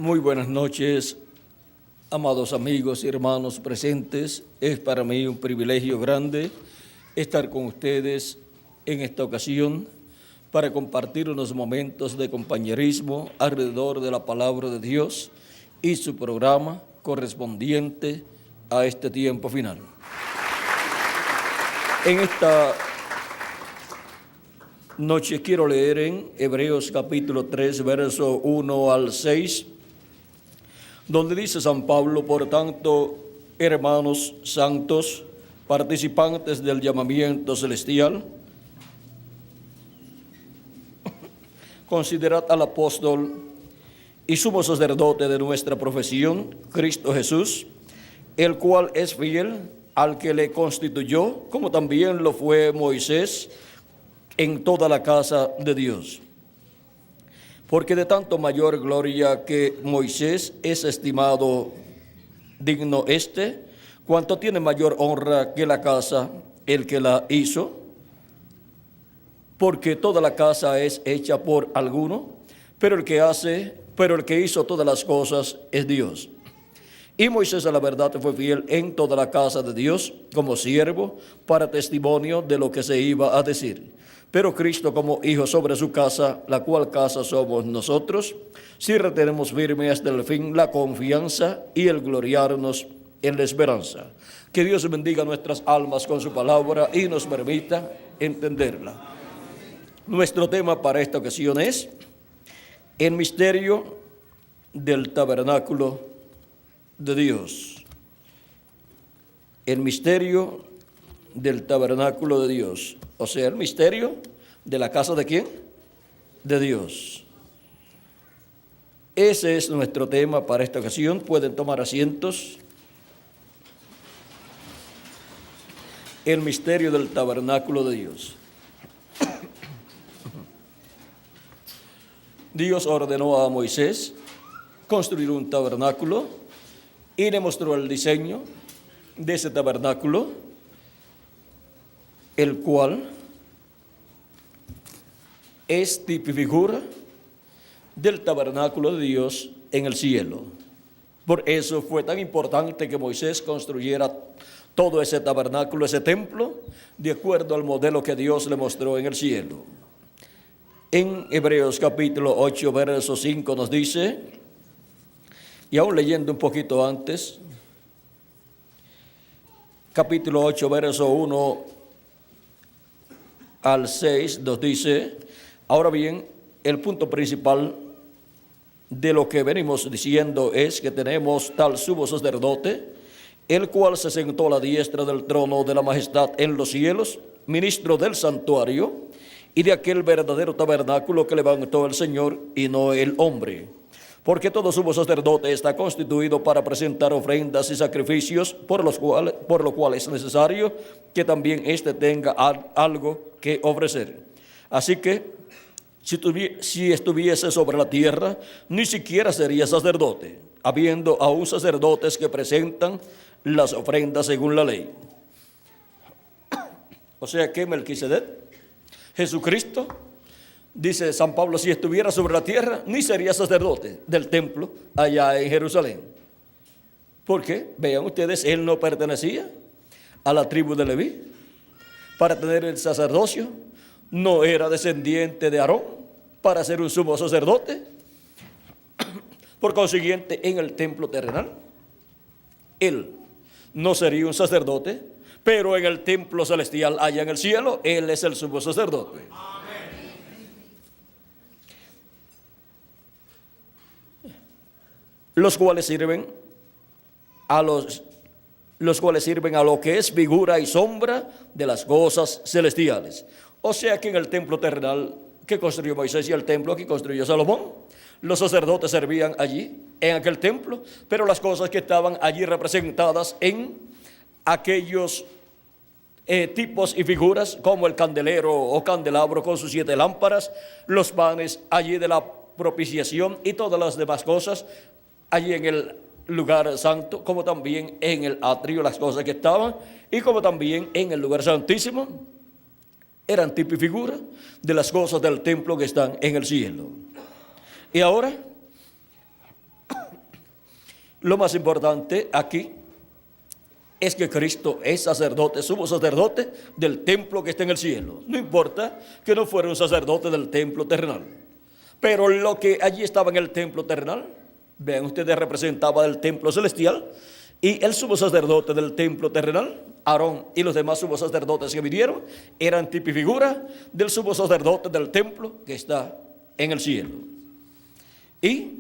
Muy buenas noches, amados amigos y hermanos presentes. Es para mí un privilegio grande estar con ustedes en esta ocasión para compartir unos momentos de compañerismo alrededor de la palabra de Dios y su programa correspondiente a este tiempo final. En esta noche quiero leer en Hebreos capítulo 3, verso 1 al 6, donde dice San Pablo: por tanto, hermanos santos, participantes del llamamiento celestial, considerad al apóstol y sumo sacerdote de nuestra profesión, Cristo Jesús, el cual es fiel al que le constituyó, como también lo fue Moisés, en toda la casa de Dios. Porque de tanto mayor gloria que Moisés es estimado digno cuanto tiene mayor honra que la casa el que la hizo, porque toda la casa es hecha por alguno, pero el que hizo todas las cosas es Dios. Y Moisés a la verdad fue fiel en toda la casa de Dios como siervo para testimonio de lo que se iba a decir. Pero Cristo como hijo sobre su casa, la cual casa somos nosotros, si retenemos firme hasta el fin la confianza y el gloriarnos en la esperanza. Que Dios bendiga nuestras almas con su palabra y nos permita entenderla. Nuestro tema para esta ocasión es el misterio del tabernáculo de Dios. El misterio del tabernáculo de Dios. O sea, el misterio de la casa ¿de quién? De Dios. Ese es nuestro tema para esta ocasión. Pueden tomar asientos. El misterio del tabernáculo de Dios. Dios ordenó a Moisés construir un tabernáculo y le mostró el diseño de ese tabernáculo, el cual es tipo y figura del tabernáculo de Dios en el cielo. Por eso fue tan importante que Moisés construyera todo ese tabernáculo, ese templo, de acuerdo al modelo que Dios le mostró en el cielo. En Hebreos capítulo 8, verso 5 nos dice, y aún leyendo un poquito antes, capítulo 8, verso 1 al 6 nos dice: ahora bien, el punto principal de lo que venimos diciendo es que tenemos tal sumo sacerdote, el cual se sentó a la diestra del trono de la majestad en los cielos, ministro del santuario y de aquel verdadero tabernáculo que levantó el Señor y no el hombre. Porque todo sumo sacerdote está constituido para presentar ofrendas y sacrificios, por lo cual es necesario que también éste tenga algo que ofrecer. Así que, si estuviese sobre la tierra, ni siquiera sería sacerdote, habiendo aún sacerdotes que presentan las ofrendas según la ley. O sea que Melquisedec, Jesucristo, dice San Pablo, si estuviera sobre la tierra, ni sería sacerdote del templo allá en Jerusalén. Porque, vean ustedes, él no pertenecía a la tribu de Leví para tener el sacerdocio, no era descendiente de Aarón para ser un sumo sacerdote. Por consiguiente, en el templo terrenal, él no sería un sacerdote, pero en el templo celestial allá en el cielo, él es el sumo sacerdote. Los cuales sirven a lo que es figura y sombra de las cosas celestiales. O sea que en el templo terrenal que construyó Moisés y el templo que construyó Salomón, los sacerdotes servían allí, en aquel templo, pero las cosas que estaban allí representadas en aquellos tipos y figuras, como el candelero o candelabro con sus 7 lámparas, los panes allí de la propiciación y todas las demás cosas, allí en el lugar santo, como también en el atrio, las cosas que estaban, y como también en el lugar santísimo, eran tipo y figura de las cosas del templo que están en el cielo. Y ahora, Lo más importante aquí es que Cristo es sacerdote, sumo sacerdote del templo que está en el cielo. No importa que no fuera un sacerdote del templo terrenal. Pero lo que allí estaba en el templo terrenal, vean ustedes, representaba el templo celestial. Y el sumo sacerdote del templo terrenal, Aarón, y los demás sumos sacerdotes que vinieron, eran tipo y figura del sumo sacerdote del templo que está en el cielo. Y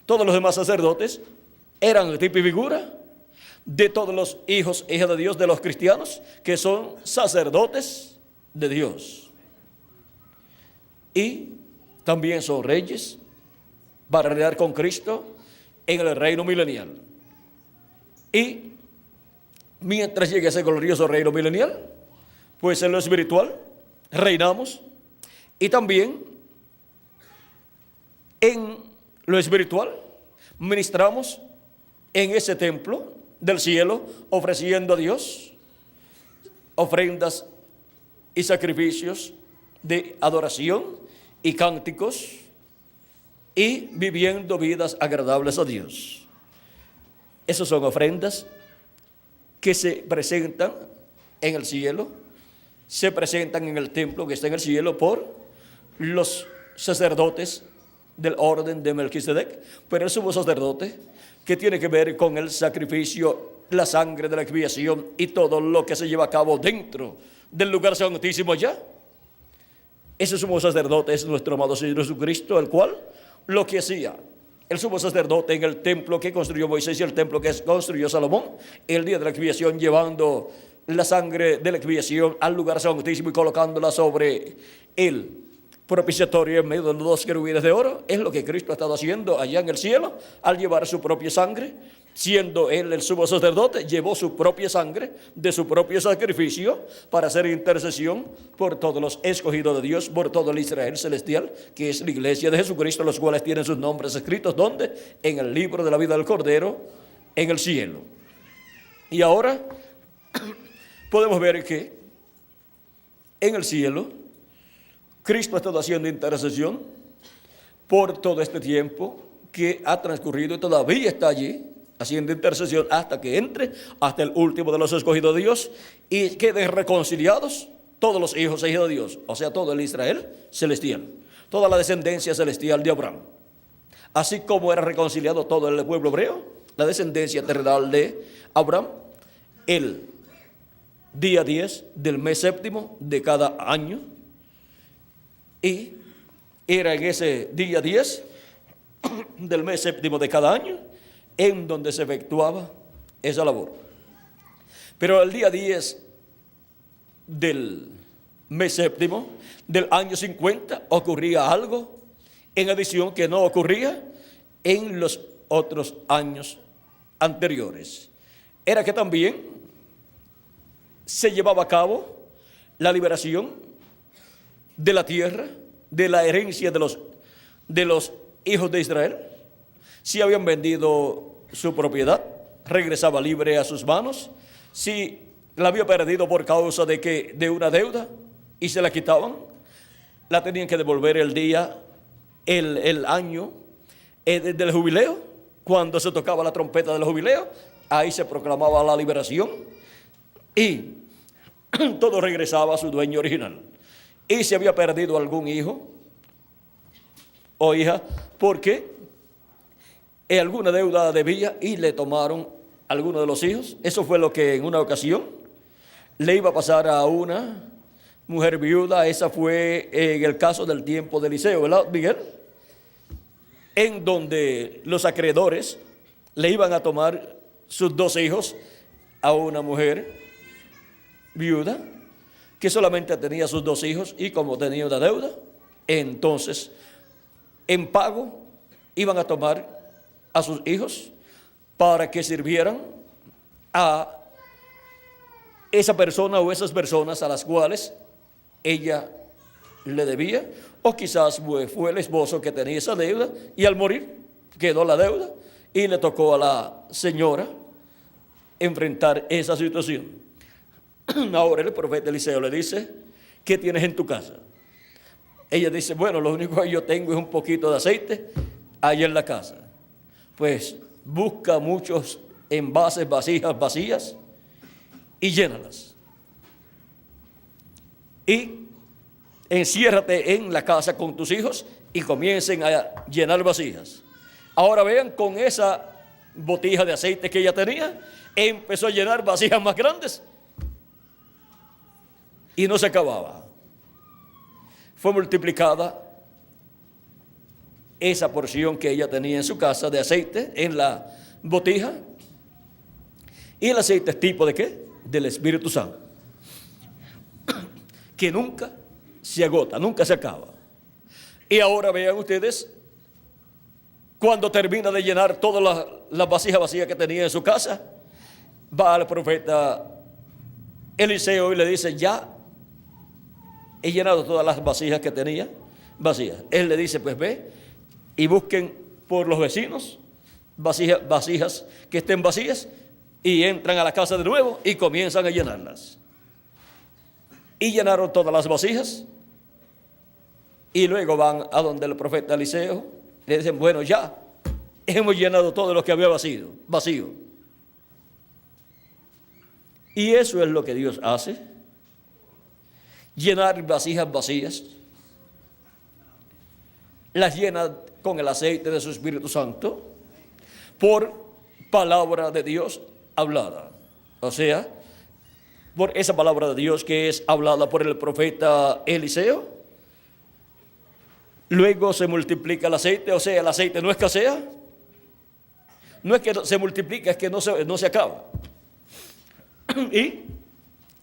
todos los demás sacerdotes eran tipo y figura de todos los hijos e hijas de Dios, de los cristianos, que son sacerdotes de Dios. Y también son reyes para reinar con Cristo en el reino milenial. Y mientras llegue ese glorioso reino milenial, pues en lo espiritual reinamos, y también en lo espiritual ministramos en ese templo del cielo, ofreciendo a Dios ofrendas y sacrificios de adoración y cánticos, y viviendo vidas agradables a Dios. Esas son ofrendas que se presentan en el cielo, se presentan en el templo que está en el cielo por los sacerdotes del orden de Melquisedec, pero el sumo sacerdote, que tiene que ver con el sacrificio, la sangre de la expiación y todo lo que se lleva a cabo dentro del lugar santísimo allá. Ese sumo sacerdote es nuestro amado Señor Jesucristo, el cual lo que hacía el sumo sacerdote en el templo que construyó Moisés y el templo que construyó Salomón, el día de la expiación, llevando la sangre de la expiación al lugar santísimo y colocándola sobre el propiciatorio en medio de los dos querubines de oro, es lo que Cristo ha estado haciendo allá en el cielo al llevar su propia sangre. Siendo él el sumo sacerdote, llevó su propia sangre de su propio sacrificio para hacer intercesión por todos los escogidos de Dios, por todo el Israel celestial, que es la iglesia de Jesucristo, los cuales tienen sus nombres escritos, ¿dónde? En el libro de la vida del Cordero, en el cielo. Y ahora podemos ver que en el cielo Cristo ha estado haciendo intercesión por todo este tiempo que ha transcurrido y todavía está allí haciendo intercesión hasta que entre, hasta el último de los escogidos de Dios, y queden reconciliados todos los hijos e hijas de Dios, o sea, todo el Israel celestial, toda la descendencia celestial de Abraham. Así como era reconciliado todo el pueblo hebreo, la descendencia terrenal de Abraham, el día 10 del mes séptimo de cada año. Y era en ese día 10 del mes séptimo de cada año en donde se efectuaba esa labor. Pero el día 10 del mes séptimo del año 50 ocurría algo en adición que no ocurría en los otros años anteriores. Era que también se llevaba a cabo la liberación de la tierra, de la herencia de los hijos de Israel. Si habían vendido su propiedad, regresaba libre a sus manos. Si la había perdido por causa de una deuda y se la quitaban, la tenían que devolver el día, el año del jubileo. Cuando se tocaba la trompeta del jubileo, ahí se proclamaba la liberación y todo regresaba a su dueño original. Y si había perdido algún hijo o hija, porque alguna deuda debía y le tomaron alguno de los hijos, eso fue lo que en una ocasión le iba a pasar a una mujer viuda. Esa fue en el caso del tiempo de Eliseo, ¿verdad, Miguel? En donde los acreedores le iban a tomar sus 2 hijos a una mujer viuda que solamente tenía sus 2 hijos, y como tenía una deuda, entonces en pago iban a tomar a sus hijos para que sirvieran a esa persona o esas personas a las cuales ella le debía, o quizás fue el esposo que tenía esa deuda y al morir quedó la deuda y le tocó a la señora enfrentar esa situación. Ahora el profeta Eliseo le dice: ¿qué tienes en tu casa? Ella dice: bueno, lo único que yo tengo es un poquito de aceite ahí en la casa. Pues busca muchos envases, vasijas vacías y llénalas. Y enciérrate en la casa con tus hijos y comiencen a llenar vasijas. Ahora vean, con esa botija de aceite que ella tenía, empezó a llenar vasijas más grandes y no se acababa. Fue multiplicada esa porción que ella tenía en su casa de aceite en la botija. Y el aceite es tipo de ¿qué? Del Espíritu Santo, que nunca se agota, nunca se acaba. Y ahora vean ustedes, cuando termina de llenar todas las vasijas vacías que tenía en su casa, va al profeta Eliseo y le dice: ya he llenado todas las vasijas que tenía vacías. Él le dice: pues ve y busquen por los vecinos vasijas que estén vacías, y entran a la casa de nuevo y comienzan a llenarlas. Y llenaron todas las vasijas, y luego van a donde el profeta Eliseo, le dicen: bueno, ya hemos llenado todo lo que había vacío. Y eso es lo que Dios hace: llenar vasijas vacías, las llena con el aceite de su Espíritu Santo por palabra de Dios hablada. O sea, por esa palabra de Dios que es hablada por el profeta Eliseo. Luego se multiplica el aceite, o sea, el aceite no escasea. No es que se multiplica, es que no se acaba. Y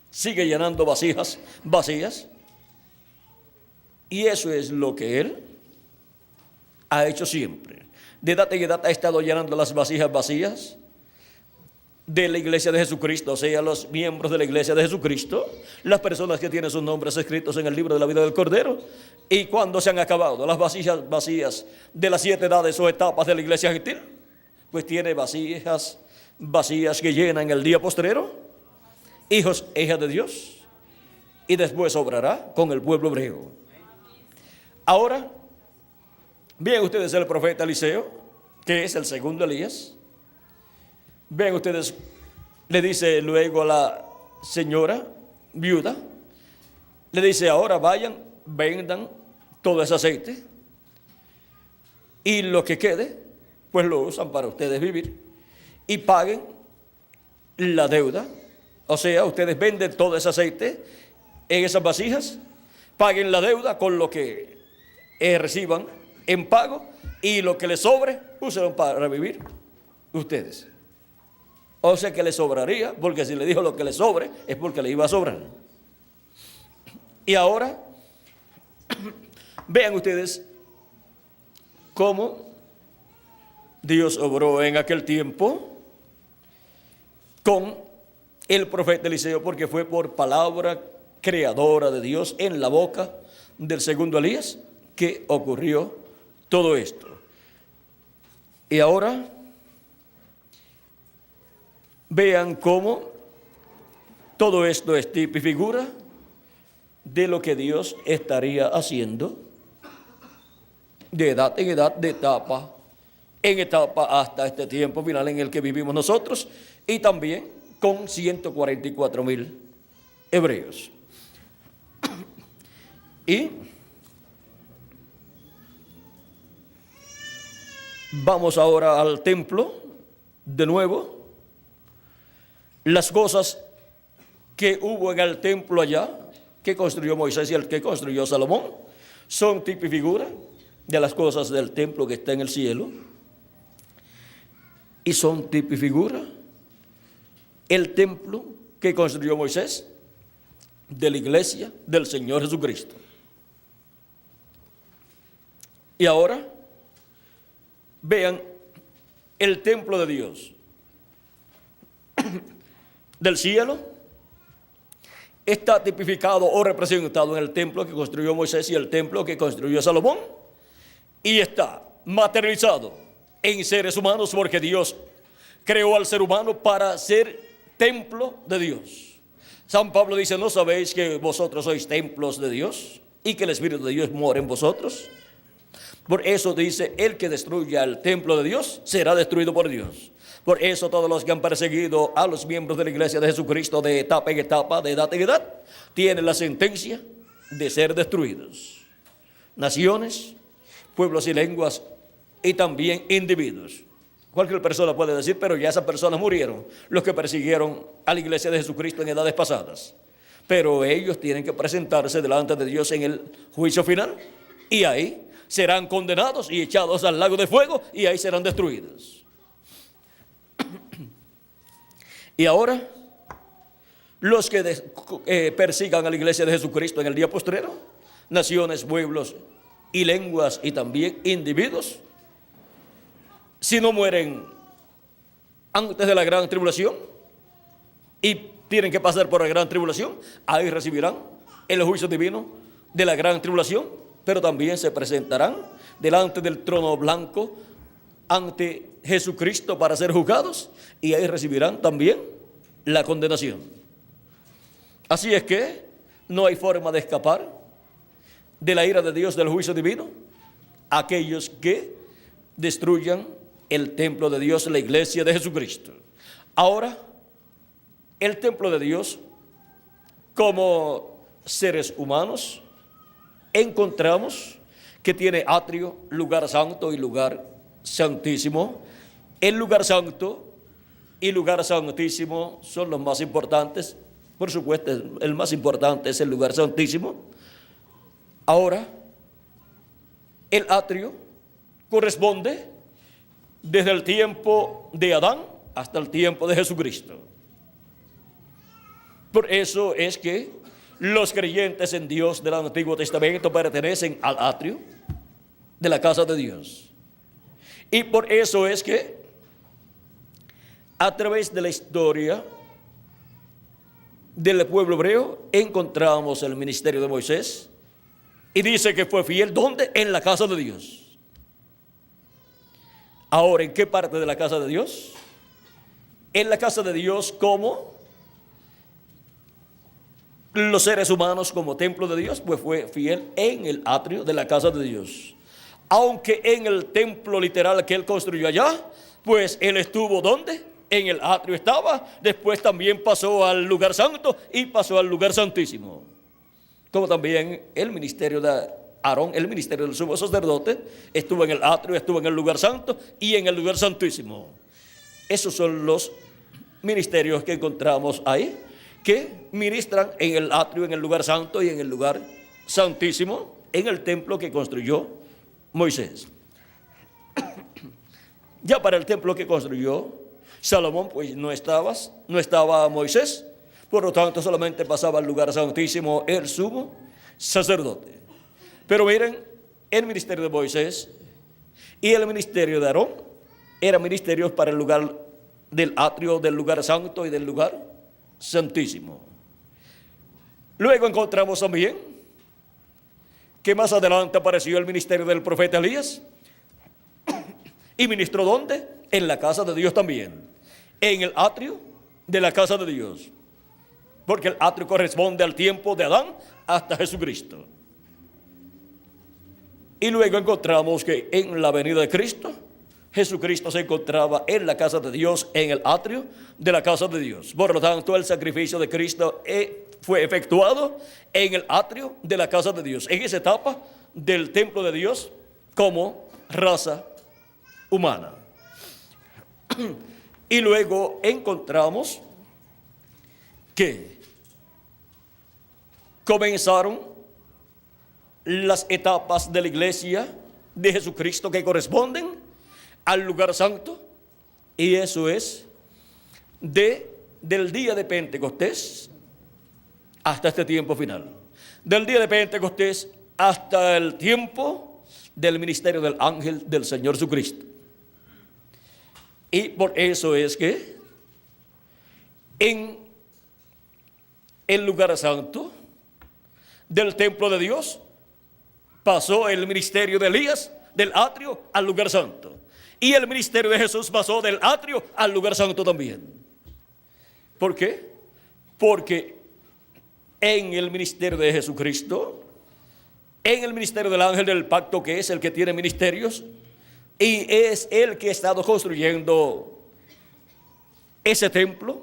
sigue llenando vasijas vacías. Y eso es lo que Él ha hecho siempre. De data en data ha estado llenando las vasijas vacías de la iglesia de Jesucristo, o sea, los miembros de la iglesia de Jesucristo, las personas que tienen sus nombres escritos en el libro de la vida del Cordero. Y cuando se han acabado las vasijas vacías de las 7 edades o etapas de la iglesia gentil, pues tiene vasijas vacías que llenan el día postrero, hijos e hijas de Dios, y después obrará con el pueblo hebreo. Ahora, vean ustedes el profeta Eliseo, que es el segundo Elías. Vean ustedes, le dice luego a la señora viuda, le dice: ahora vayan, vendan todo ese aceite, y lo que quede, pues lo usan para ustedes vivir, y paguen la deuda. O sea, ustedes venden todo ese aceite en esas vasijas, paguen la deuda con lo que reciban en pago, y lo que les sobre, úsenlo para vivir ustedes. O sea que le sobraría, porque si le dijo lo que le sobre, es porque le iba a sobrar. Y ahora, vean ustedes cómo Dios obró en aquel tiempo con el profeta Eliseo, porque fue por palabra creadora de Dios en la boca del segundo Elías que ocurrió todo esto. Y ahora vean cómo todo esto es tipo y figura de lo que Dios estaría haciendo de edad en edad, de etapa en etapa, hasta este tiempo final en el que vivimos nosotros, y también con 144,000 hebreos. Y vamos ahora al templo de nuevo. Las cosas que hubo en el templo allá, que construyó Moisés y el que construyó Salomón, son tipo y figura de las cosas del templo que está en el cielo. Y son tipo y figura el templo que construyó Moisés de la iglesia del Señor Jesucristo. Y ahora vean el templo de Dios del cielo. Está tipificado o representado en el templo que construyó Moisés y el templo que construyó Salomón, y está materializado en seres humanos, porque Dios creó al ser humano para ser templo de Dios. San Pablo dice: ¿no sabéis que vosotros sois templos de Dios y que el Espíritu de Dios mora en vosotros? Por eso dice, el que destruya el templo de Dios será destruido por Dios. Por eso todos los que han perseguido a los miembros de la iglesia de Jesucristo de etapa en etapa, de edad en edad, tienen la sentencia de ser destruidos. Naciones, pueblos y lenguas, y también individuos. Cualquier persona puede decir, pero ya esas personas murieron, los que persiguieron a la iglesia de Jesucristo en edades pasadas. Pero ellos tienen que presentarse delante de Dios en el juicio final, y ahí serán condenados y echados al lago de fuego, y ahí serán destruidos. Y ahora, los que persigan a la iglesia de Jesucristo en el día postrero, naciones, pueblos y lenguas y también individuos, si no mueren antes de la gran tribulación y tienen que pasar por la gran tribulación, ahí recibirán el juicio divino de la gran tribulación, pero también se presentarán delante del trono blanco ante Jesucristo para ser juzgados, y ahí recibirán también la condenación. Así es que no hay forma de escapar de la ira de Dios, del juicio divino, aquellos que destruyan el templo de Dios, la iglesia de Jesucristo. Ahora, el templo de Dios, como seres humanos, encontramos que tiene atrio, lugar santo y lugar santísimo. El lugar santo y lugar santísimo son los más importantes. Por supuesto, el más importante es el lugar santísimo. Ahora, el atrio corresponde desde el tiempo de Adán hasta el tiempo de Jesucristo. Por eso es que los creyentes en Dios del Antiguo Testamento pertenecen al atrio de la casa de Dios. Y por eso es que a través de la historia del pueblo hebreo encontramos el ministerio de Moisés, y dice que fue fiel, ¿dónde? En la casa de Dios. Ahora, ¿en qué parte de la casa de Dios? En la casa de Dios como los seres humanos, como templo de Dios, pues fue fiel en el atrio de la casa de Dios. Aunque en el templo literal que él construyó allá, pues él estuvo ¿dónde? En el atrio estaba, después también pasó al lugar santo y pasó al lugar santísimo. Como también el ministerio de Aarón, el ministerio del sumo sacerdote, estuvo en el atrio, estuvo en el lugar santo y en el lugar santísimo. Esos son los ministerios que encontramos ahí, que ministran en el atrio, en el lugar santo y en el lugar santísimo, en el templo que construyó Moisés. Ya para el templo que construyó Salomón, pues no estaba Moisés, por lo tanto solamente pasaba al lugar santísimo el sumo sacerdote. Pero miren, el ministerio de Moisés y el ministerio de Aarón eran ministerios para el lugar del atrio, del lugar santo y del lugar santísimo. Luego encontramos también que más adelante apareció el ministerio del profeta Elías, y ministró ¿dónde? En la casa de Dios también, en el atrio de la casa de Dios, porque el atrio corresponde al tiempo de Adán hasta Jesucristo. Y luego encontramos que en la venida de Cristo, Jesucristo se encontraba en la casa de Dios, en el atrio de la casa de Dios. Por lo tanto, el sacrificio de Cristo fue efectuado en el atrio de la casa de Dios, en esa etapa del templo de Dios como raza humana. Y luego encontramos que comenzaron las etapas de la iglesia de Jesucristo que corresponden al lugar santo, y eso es del día de Pentecostés hasta este tiempo final, del día de Pentecostés hasta el tiempo del ministerio del ángel del Señor Jesucristo. Y por eso es que en el lugar santo del templo de Dios pasó el ministerio de Elías del atrio al lugar santo, y el ministerio de Jesús pasó del atrio al lugar santo también. ¿Por qué? Porque en el ministerio de Jesucristo en el ministerio del ángel del pacto, que es el que tiene ministerios, y es el que ha estado construyendo ese templo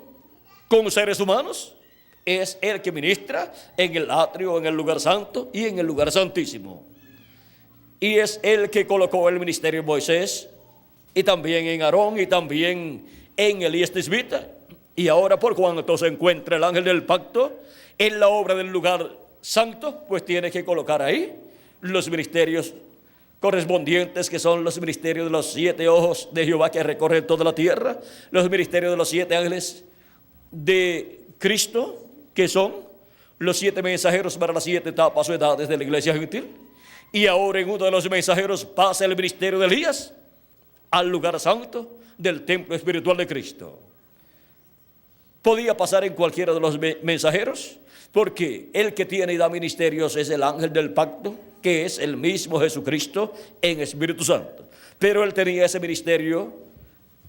con seres humanos. Es el que ministra en el atrio, en el lugar santo y en el lugar santísimo. Y es el que colocó el ministerio en Moisés, y también en Aarón, y también en Elías Tisbita. Y ahora, por cuanto se encuentra el ángel del pacto en la obra del lugar santo, pues tiene que colocar ahí los ministerios correspondientes, que son los ministerios de los 7 ojos de Jehová que recorren toda la tierra, los ministerios de los 7 ángeles de Cristo, que son los 7 mensajeros para las 7 etapas o edades de la iglesia gentil. Y ahora en uno de los mensajeros pasa el ministerio de Elías al lugar santo del templo espiritual de Cristo. Podía pasar en cualquiera de los mensajeros, porque el que tiene y da ministerios es el ángel del pacto, que es el mismo Jesucristo en Espíritu Santo. Pero él tenía ese ministerio,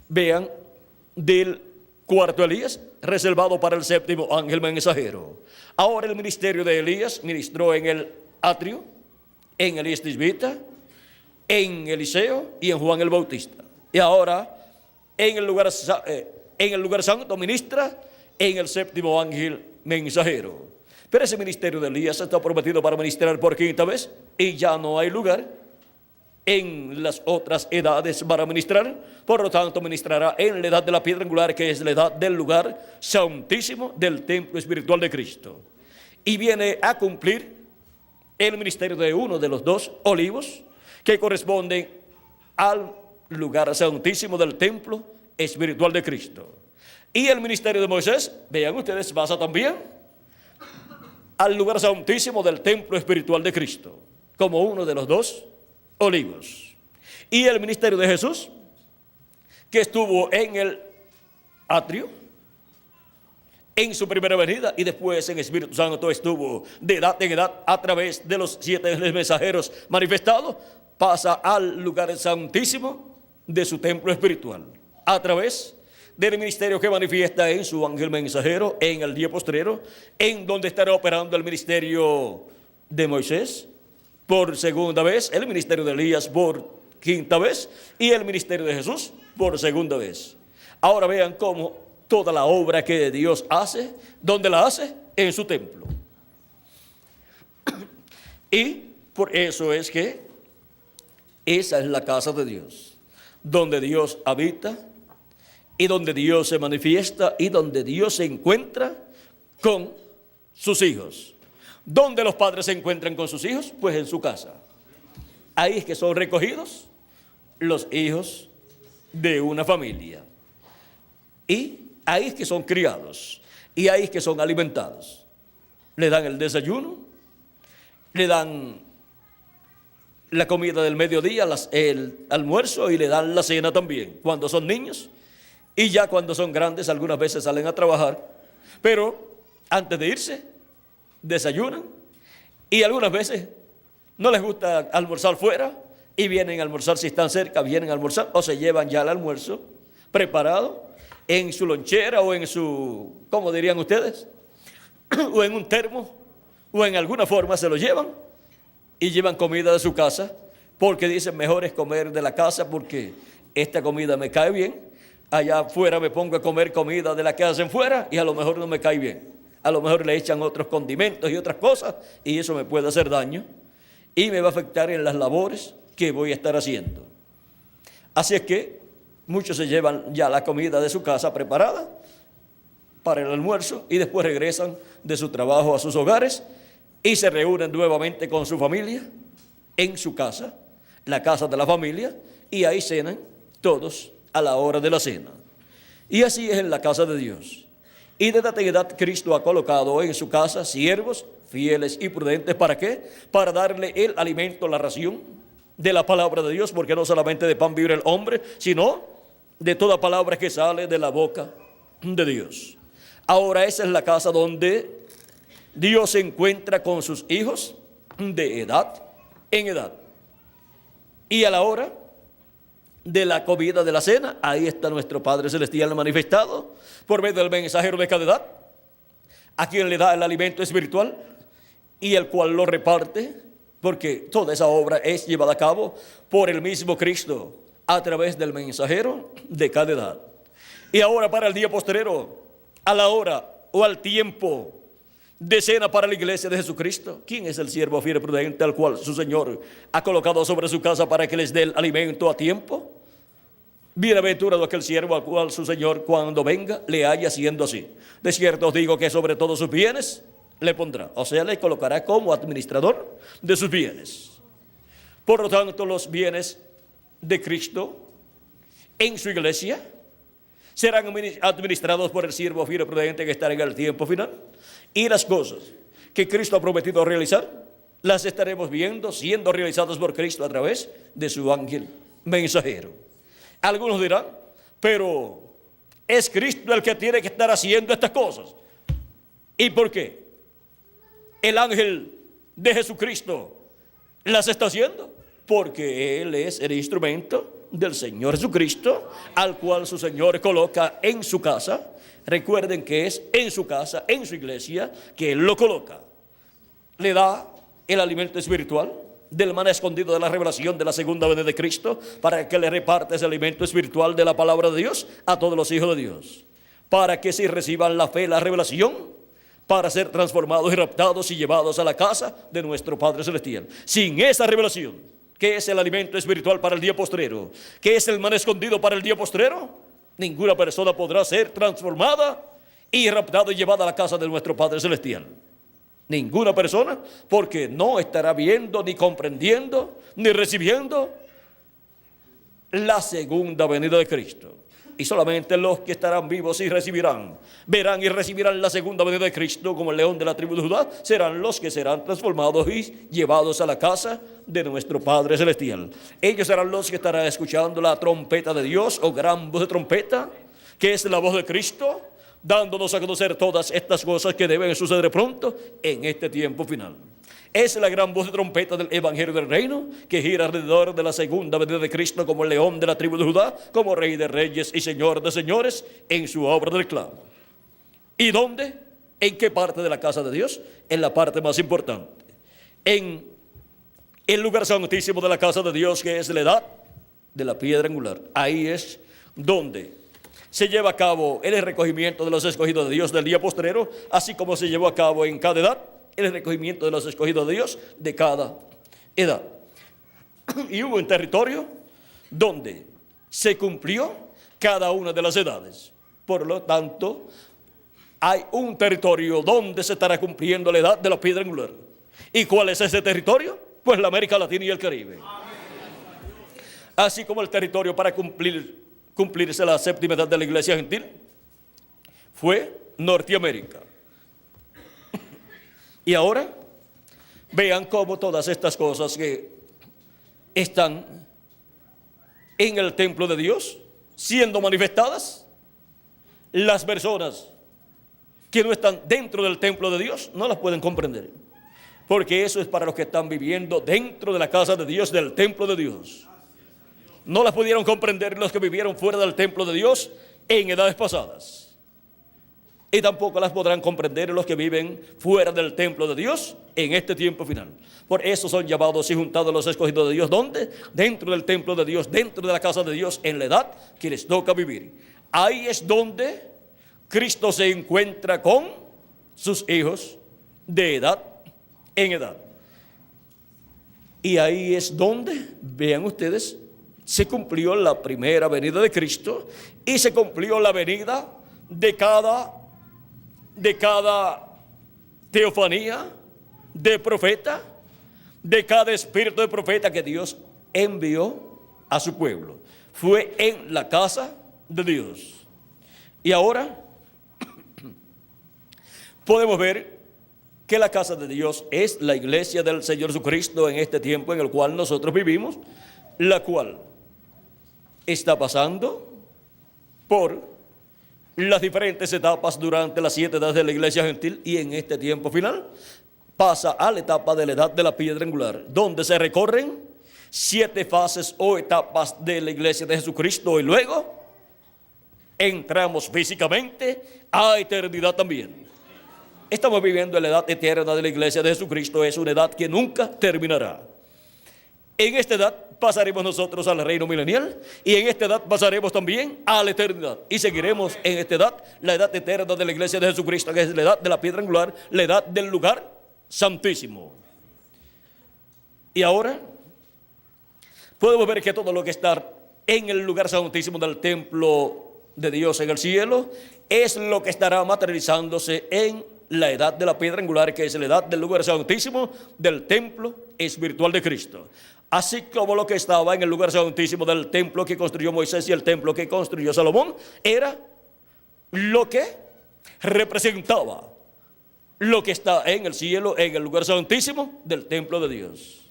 vean, del cuarto Elías, reservado para el 7º ángel mensajero. Ahora el ministerio de Elías ministró en el atrio, en Elías Tisbita, en Eliseo y en Juan el Bautista. Y ahora en el lugar santo ministra en el 7º ángel mensajero. Pero ese ministerio de Elías está prometido para ministrar por 5ª vez, y ya no hay lugar en las otras edades para ministrar. Por lo tanto, ministrará en la edad de la piedra angular, que es la edad del lugar santísimo del templo espiritual de Cristo. Y viene a cumplir el ministerio de uno de los 2 olivos, que corresponden al lugar santísimo del templo espiritual de Cristo. Y el ministerio de Moisés, vean ustedes, pasa también al lugar santísimo del templo espiritual de Cristo, como uno de los 2 olivos. Y el ministerio de Jesús, que estuvo en el atrio en su primera venida, y después en Espíritu Santo estuvo de edad en edad a través de los 7 mensajeros manifestados, pasa al lugar santísimo de su templo espiritual, a través del ministerio que manifiesta en su ángel mensajero en el día postrero, en donde estará operando el ministerio de Moisés por 2ª vez, el ministerio de Elías por 5ª vez y el ministerio de Jesús por 2ª vez. Ahora vean cómo toda la obra que Dios hace, ¿dónde la hace? En su templo. Y por eso es que esa es la casa de Dios, donde Dios habita y donde Dios se manifiesta y donde Dios se encuentra con sus hijos. ¿Dónde los padres se encuentran con sus hijos? Pues en su casa. Ahí es que son recogidos los hijos de una familia. Y ahí es que son criados. Y ahí es que son alimentados. Le dan el desayuno, le dan la comida del mediodía, el almuerzo, y le dan la cena también, cuando son niños. Y ya cuando son grandes, algunas veces salen a trabajar, pero antes de irse, desayunan, y algunas veces no les gusta almorzar fuera, y vienen a almorzar, si están cerca, vienen a almorzar, o se llevan ya el almuerzo preparado en su lonchera, o en su, ¿cómo dirían ustedes? O en un termo, o en alguna forma se lo llevan, y llevan comida de su casa, porque dicen, mejor es comer de la casa, porque esta comida me cae bien. Allá afuera me pongo a comer comida de la que hacen fuera y a lo mejor no me cae bien. A lo mejor le echan otros condimentos y otras cosas, y eso me puede hacer daño y me va a afectar en las labores que voy a estar haciendo. Así es que muchos se llevan ya la comida de su casa preparada para el almuerzo, y después regresan de su trabajo a sus hogares y se reúnen nuevamente con su familia en su casa, la casa de la familia, y ahí cenan todos a la hora de la cena. Y así es en la casa de Dios. Y de edad en edad Cristo ha colocado en su casa siervos fieles y prudentes. ¿Para qué? Para darle el alimento, la ración de la palabra de Dios, porque no solamente de pan vive el hombre, sino de toda palabra que sale de la boca de Dios. Ahora esa es la casa donde Dios se encuentra con sus hijos de edad en edad. Y a la hora de la comida de la cena, ahí está nuestro Padre Celestial manifestado por medio del mensajero de cada edad, a quien le da el alimento espiritual y el cual lo reparte porque toda esa obra es llevada a cabo por el mismo Cristo a través del mensajero de cada edad. Y ahora para el día postrero, a la hora o al tiempo de cena para la iglesia de Jesucristo. ¿Quién es el siervo fiel y prudente al cual su Señor ha colocado sobre su casa para que les dé el alimento a tiempo? Bienaventurado aquel siervo al cual su Señor, cuando venga, le haya haciendo así. De cierto os digo que sobre todos sus bienes le pondrá, o sea, le colocará como administrador de sus bienes. Por lo tanto, los bienes de Cristo en su iglesia serán administrados por el siervo fiel y prudente que estará en el tiempo final. Y las cosas que Cristo ha prometido realizar, las estaremos viendo siendo realizadas por Cristo a través de su ángel mensajero. Algunos dirán, pero es Cristo el que tiene que estar haciendo estas cosas. ¿Y por qué? El ángel de Jesucristo las está haciendo, porque Él es el instrumento del Señor Jesucristo, al cual su Señor coloca en su casa. Recuerden que es en su casa, en su iglesia, que Él lo coloca. Le da el alimento espiritual del maná escondido de la revelación de la segunda venida de Cristo, para que le reparte ese alimento espiritual de la palabra de Dios a todos los hijos de Dios, para que si reciban la fe, la revelación, para ser transformados y raptados y llevados a la casa de nuestro Padre Celestial. Sin esa revelación, que es el alimento espiritual para el día postrero, que es el maná escondido para el día postrero, ninguna persona podrá ser transformada y raptada y llevada a la casa de nuestro Padre Celestial. Ninguna persona, porque no estará viendo, ni comprendiendo, ni recibiendo la segunda venida de Cristo. Y solamente los que estarán vivos y recibirán, verán y recibirán la segunda venida de Cristo como el león de la tribu de Judá, serán los que serán transformados y llevados a la casa de nuestro Padre Celestial. Ellos serán los que estarán escuchando la trompeta de Dios, o gran voz de trompeta, que es la voz de Cristo, dándonos a conocer todas estas cosas que deben suceder pronto en este tiempo final. Es la gran voz de trompeta del Evangelio del Reino, que gira alrededor de la segunda venida de Cristo como el león de la tribu de Judá, como Rey de reyes y Señor de señores, en su obra de reclamo. ¿Y dónde? ¿En qué parte de la casa de Dios? En la parte más importante. En el lugar santísimo de la casa de Dios, que es la edad de la piedra angular. Ahí es donde se lleva a cabo el recogimiento de los escogidos de Dios del día postrero, así como se llevó a cabo en cada edad el recogimiento de los escogidos de Dios de cada edad. Y hubo un territorio donde se cumplió cada una de las edades. Por lo tanto, hay un territorio donde se estará cumpliendo la edad de la piedra angular. ¿Y cuál es ese territorio? Pues la América Latina y el Caribe. Así como el territorio para cumplirse la séptima edad de la iglesia gentil fue Norteamérica. Y ahora vean cómo todas estas cosas que están en el templo de Dios siendo manifestadas, las personas que no están dentro del templo de Dios no las pueden comprender, porque eso es para los que están viviendo dentro de la casa de Dios, del templo de Dios. No las pudieron comprender los que vivieron fuera del templo de Dios en edades pasadas. Y tampoco las podrán comprender los que viven fuera del templo de Dios en este tiempo final. Por eso son llamados y juntados los escogidos de Dios. ¿Dónde? Dentro del templo de Dios, dentro de la casa de Dios, en la edad que les toca vivir. Ahí es donde Cristo se encuentra con sus hijos de edad en edad. Y ahí es donde, vean ustedes, se cumplió la primera venida de Cristo y se cumplió la venida de cada teofanía de profeta, de cada espíritu de profeta que Dios envió a su pueblo. Fue en la casa de Dios. Y ahora podemos ver que la casa de Dios es la iglesia del Señor Jesucristo en este tiempo en el cual nosotros vivimos, la cual está pasando por las diferentes etapas durante las 7 edades de la iglesia gentil, y en este tiempo final pasa a la etapa de la edad de la piedra angular, donde se recorren 7 fases o etapas de la iglesia de Jesucristo, y luego entramos físicamente a eternidad también. Estamos viviendo en la edad eterna de la iglesia de Jesucristo. Es una edad que nunca terminará. En esta edad pasaremos nosotros al reino milenial, y en esta edad pasaremos también a la eternidad. Y seguiremos en esta edad, la edad eterna de la iglesia de Jesucristo, que es la edad de la piedra angular, la edad del lugar santísimo. Y ahora podemos ver que todo lo que está en el lugar santísimo del templo de Dios en el cielo es lo que estará materializándose en la edad de la piedra angular, que es la edad del lugar santísimo del templo espiritual de Cristo. Así como lo que estaba en el lugar santísimo del templo que construyó Moisés y el templo que construyó Salomón era lo que representaba lo que está en el cielo, en el lugar santísimo del templo de Dios.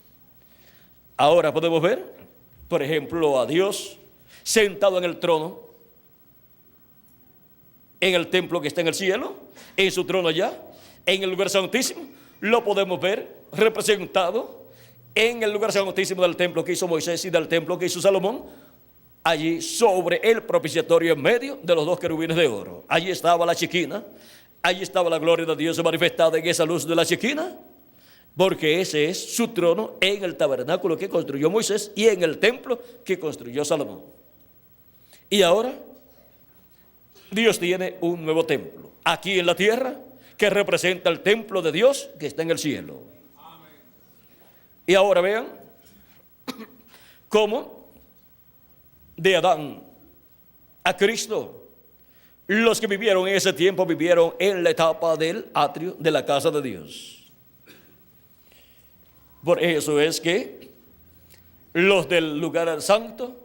Ahora podemos ver, por ejemplo, a Dios sentado en el trono, en el templo que está en el cielo, en su trono allá, en el lugar santísimo. Lo podemos ver representado en el lugar santísimo del templo que hizo Moisés y del templo que hizo Salomón, allí sobre el propiciatorio en medio de los dos querubines de oro. Allí estaba la Shequina, allí estaba la gloria de Dios manifestada en esa luz de la Shequina, porque ese es su trono en el tabernáculo que construyó Moisés y en el templo que construyó Salomón. Y ahora Dios tiene un nuevo templo aquí en la tierra que representa el templo de Dios que está en el cielo. Y ahora vean cómo de Adán a Cristo, los que vivieron en ese tiempo vivieron en la etapa del atrio de la casa de Dios. Por eso es que los del lugar santo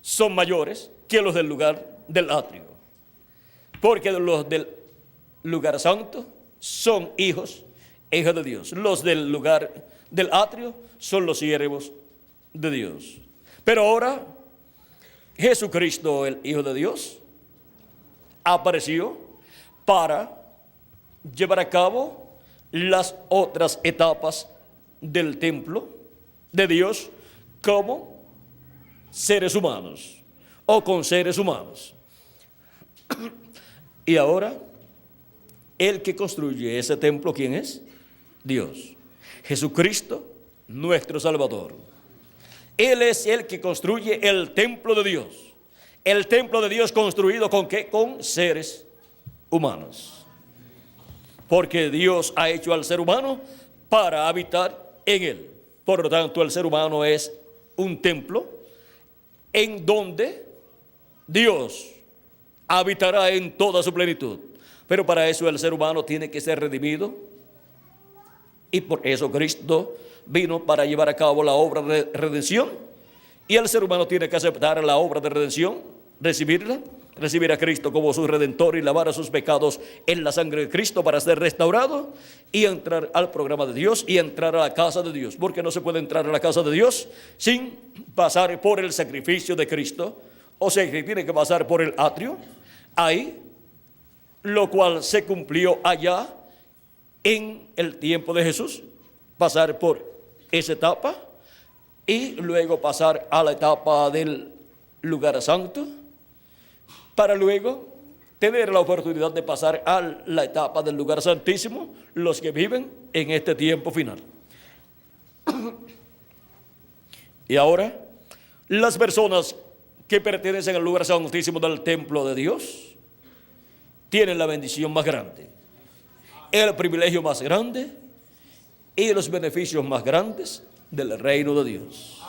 son mayores que los del lugar del atrio, porque los del lugar santo son hijos de Dios. Los del lugar del atrio son los siervos de Dios. Pero ahora Jesucristo, el Hijo de Dios, apareció para llevar a cabo las otras etapas del templo de Dios como seres humanos o con seres humanos. Y ahora el que construye ese templo, ¿quién es? Dios. Jesucristo, nuestro Salvador. Él es el que construye el templo de Dios. El templo de Dios construido ¿con qué? Con seres humanos. Porque Dios ha hecho al ser humano para habitar en él. Por lo tanto, el ser humano es un templo en donde Dios habitará en toda su plenitud. Pero para eso el ser humano tiene que ser redimido. Y por eso Cristo vino para llevar a cabo la obra de redención. Y el ser humano tiene que aceptar la obra de redención, recibirla, recibir a Cristo como su redentor y lavar a sus pecados en la sangre de Cristo para ser restaurado y entrar al programa de Dios y entrar a la casa de Dios. Porque no se puede entrar a la casa de Dios sin pasar por el sacrificio de Cristo. O sea que tiene que pasar por el atrio, ahí, lo cual se cumplió allá en el tiempo de Jesús, pasar por esa etapa y luego pasar a la etapa del lugar santo, para luego tener la oportunidad de pasar a la etapa del lugar santísimo, los que viven en este tiempo final. Y ahora, las personas que pertenecen al lugar santísimo del templo de Dios tienen la bendición más grande, el privilegio más grande y los beneficios más grandes del reino de Dios.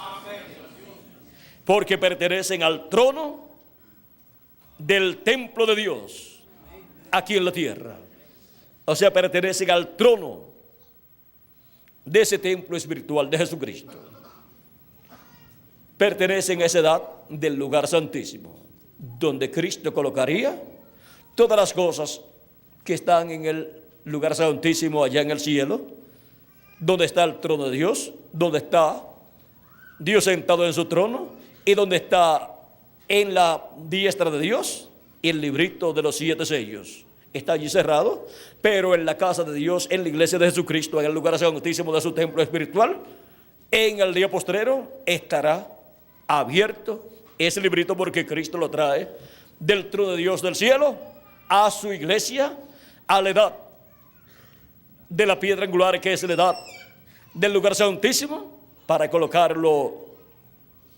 Porque pertenecen al trono del templo de Dios aquí en la tierra. O sea, pertenecen al trono de ese templo espiritual de Jesucristo. Pertenecen a esa edad del lugar santísimo, donde Cristo colocaría todas las cosas que están en el lugar santísimo allá en el cielo, donde está el trono de Dios, donde está Dios sentado en su trono y donde está en la diestra de Dios el librito de los 7 sellos. Está allí cerrado, pero en la casa de Dios, en la iglesia de Jesucristo, en el lugar santísimo de su templo espiritual, en el día postrero estará abierto ese librito, porque Cristo lo trae del trono de Dios del cielo a su iglesia, a la edad de la piedra angular que es la edad del lugar santísimo, para colocarlo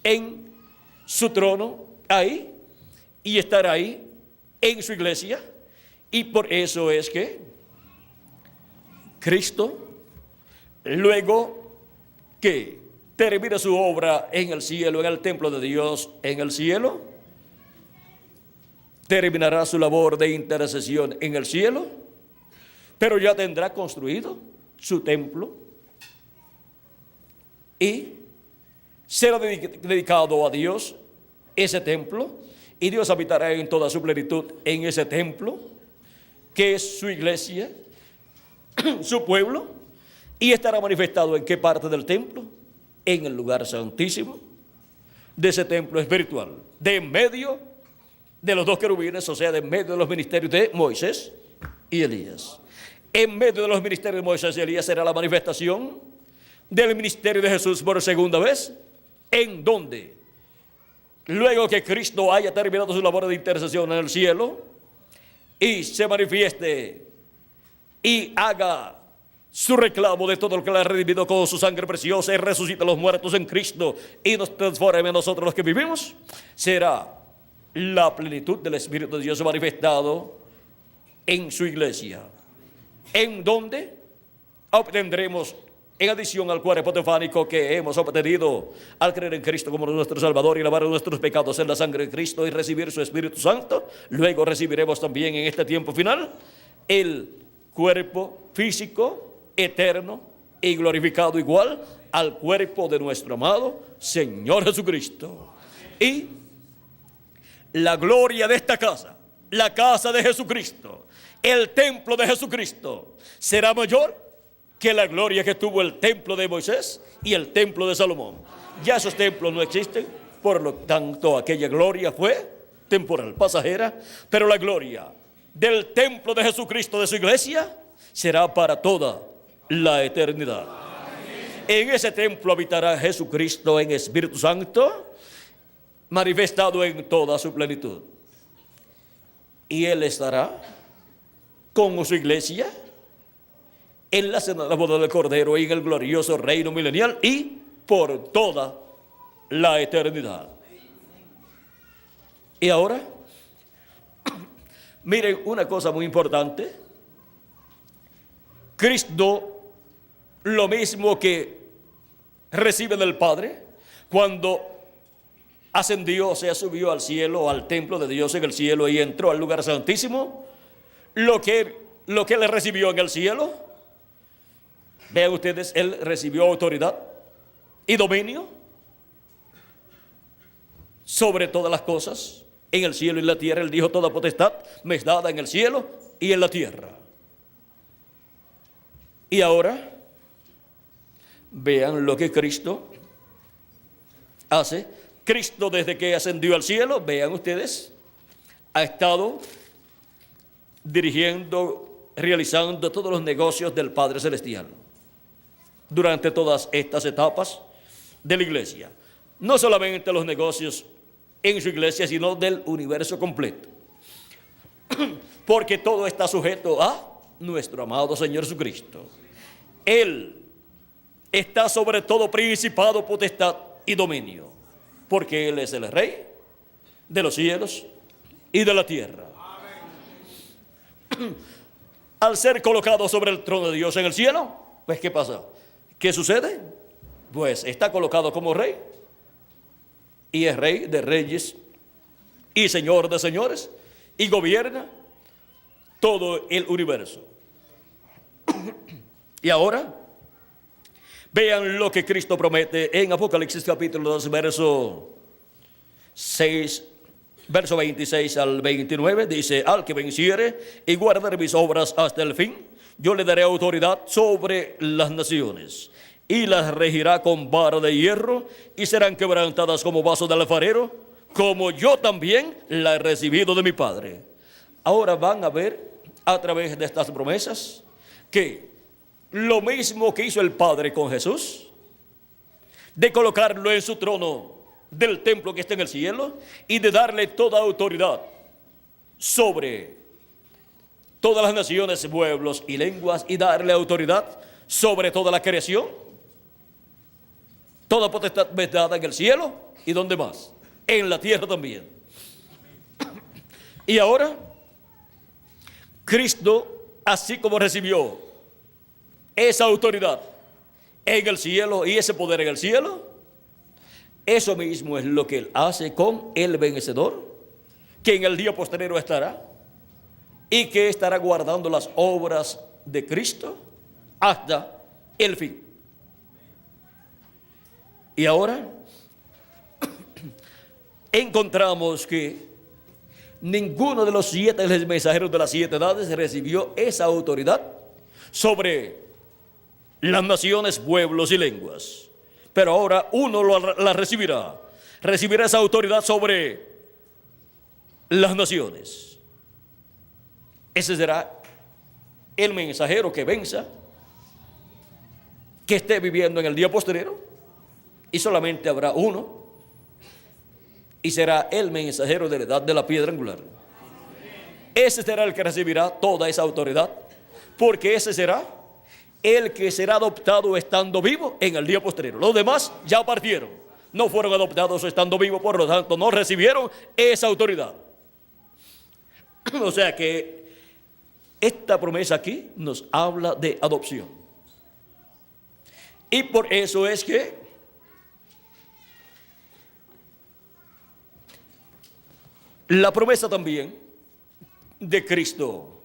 en su trono ahí y estar ahí en su iglesia. Y por eso es que Cristo, luego que termina su obra en el cielo, en el templo de Dios, en el cielo, terminará su labor de intercesión en el cielo, pero ya tendrá construido su templo y será dedicado a Dios ese templo, y Dios habitará en toda su plenitud en ese templo, que es su iglesia, su pueblo, y estará manifestado en qué parte del templo, en el lugar santísimo de ese templo espiritual, de en medio de los dos querubines, o sea, de en medio de los ministerios de Moisés y Elías. En medio de los ministerios de Moisés y Elías será la manifestación del ministerio de Jesús por segunda vez, en donde, luego que Cristo haya terminado su labor de intercesión en el cielo y se manifieste y haga su reclamo de todo lo que le ha redimido con su sangre preciosa, y resucita a los muertos en Cristo y nos transforme en nosotros los que vivimos, será la plenitud del Espíritu de Dios manifestado en su iglesia, en donde obtendremos, en adición al cuerpo teofánico que hemos obtenido al creer en Cristo como nuestro Salvador y lavar nuestros pecados en la sangre de Cristo y recibir su Espíritu Santo, luego recibiremos también en este tiempo final el cuerpo físico eterno y glorificado igual al cuerpo de nuestro amado Señor Jesucristo. Y la gloria de esta casa, la casa de Jesucristo, el templo de Jesucristo, será mayor que la gloria que tuvo el templo de Moisés y el templo de Salomón. Ya esos templos no existen, por lo tanto aquella gloria fue temporal, pasajera, pero la gloria del templo de Jesucristo, de su iglesia, será para toda la eternidad. En ese templo habitará Jesucristo en Espíritu Santo, manifestado en toda su plenitud. Y Él estará con su iglesia en la cena de la boda del Cordero y en el glorioso reino milenial y por toda la eternidad. Y ahora, miren una cosa muy importante. Cristo, lo mismo que recibe del Padre, cuando ascendió, o sea, subió al cielo, al templo de Dios en el cielo y entró al lugar santísimo, lo que Él recibió en el cielo, vean ustedes, Él recibió autoridad y dominio sobre todas las cosas en el cielo y en la tierra. Él dijo: toda potestad me es dada en el cielo y en la tierra. Y ahora, vean lo que Cristo hace. Cristo, desde que ascendió al cielo, vean ustedes, ha estado dirigiendo, realizando todos los negocios del Padre Celestial durante todas estas etapas de la iglesia. No solamente los negocios en su iglesia, sino del universo completo. Porque todo está sujeto a nuestro amado Señor Jesucristo. Él está sobre todo principado, potestad y dominio, porque Él es el Rey de los cielos y de la tierra. Al ser colocado sobre el trono de Dios en el cielo, pues ¿qué pasa? ¿Qué sucede? Pues está colocado como Rey, y es Rey de reyes y Señor de señores, y gobierna todo el universo. Y ahora, vean lo que Cristo promete en Apocalipsis capítulo 2, verso 26 al 29, dice: al que venciere y guardare mis obras hasta el fin, yo le daré autoridad sobre las naciones, y las regirá con vara de hierro, y serán quebrantadas como vaso de alfarero, como yo también la he recibido de mi Padre. Ahora van a ver, a través de estas promesas, que lo mismo que hizo el Padre con Jesús, de colocarlo en su trono del templo que está en el cielo y de darle toda autoridad sobre todas las naciones, pueblos y lenguas, y darle autoridad sobre toda la creación. Toda potestad me es dada en el cielo, ¿y dónde más? En la tierra también. Y ahora, Cristo, así como recibió esa autoridad en el cielo y ese poder en el cielo, eso mismo es lo que Él hace con el vencedor, que en el día posterior estará y que estará guardando las obras de Cristo hasta el fin. Y ahora encontramos que ninguno de los 7 mensajeros de las 7 edades recibió esa autoridad sobre las naciones, pueblos y lenguas. Pero ahora uno la recibirá. Recibirá esa autoridad sobre las naciones. Ese será el mensajero que venza, que esté viviendo en el día posterior, y solamente habrá uno, y será el mensajero de la edad de la piedra angular. Ese será el que recibirá toda esa autoridad, porque ese será el que será adoptado estando vivo en el día posterior. Los demás ya partieron, no fueron adoptados estando vivos, por lo tanto no recibieron esa autoridad. O sea que esta promesa aquí nos habla de adopción. Y por eso es que la promesa también de Cristo: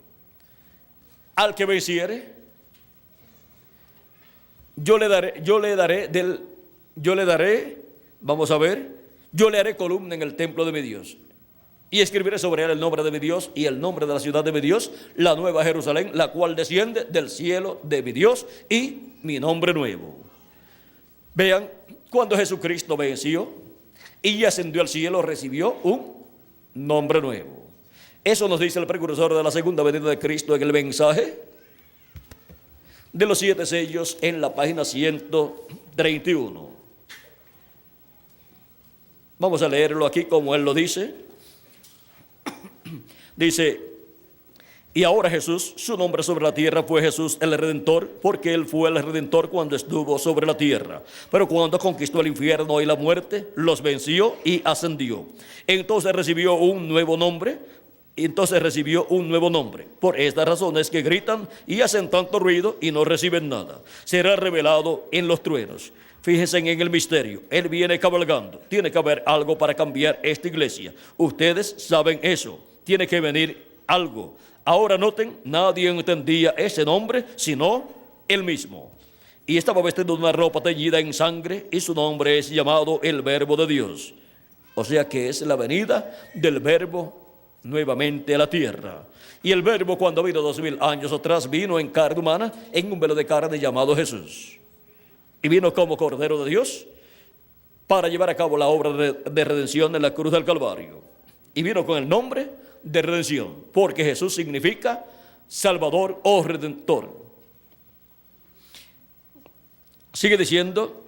al que venciere, yo le haré columna en el templo de mi Dios, y escribiré sobre él el nombre de mi Dios y el nombre de la ciudad de mi Dios, la nueva Jerusalén, la cual desciende del cielo de mi Dios, y mi nombre nuevo. Vean, cuando Jesucristo venció y ascendió al cielo, recibió un nombre nuevo. Eso nos dice el precursor de la segunda venida de Cristo en el mensaje de los 7 sellos en la página 131. Vamos a leerlo aquí como él lo dice. Dice: y ahora Jesús, su nombre sobre la tierra fue Jesús el Redentor, porque Él fue el Redentor cuando estuvo sobre la tierra. Pero cuando conquistó el infierno y la muerte, los venció y ascendió. Entonces recibió un nuevo nombre. Por estas razones que gritan y hacen tanto ruido y no reciben nada. Será revelado en los truenos. Fíjense en el misterio. Él viene cabalgando. Tiene que haber algo para cambiar esta iglesia. Ustedes saben eso. Tiene que venir algo. Ahora noten, nadie entendía ese nombre sino él mismo. Y estaba vestido de una ropa teñida en sangre, y su nombre es llamado el Verbo de Dios. O sea que es la venida del Verbo nuevamente a la tierra. Y el Verbo, cuando vino 2000 años atrás, vino en carne humana, en un velo de carne llamado Jesús. Y vino como Cordero de Dios para llevar a cabo la obra de redención en la cruz del Calvario. Y vino con el nombre de redención, porque Jesús significa Salvador o Redentor. Sigue diciendo: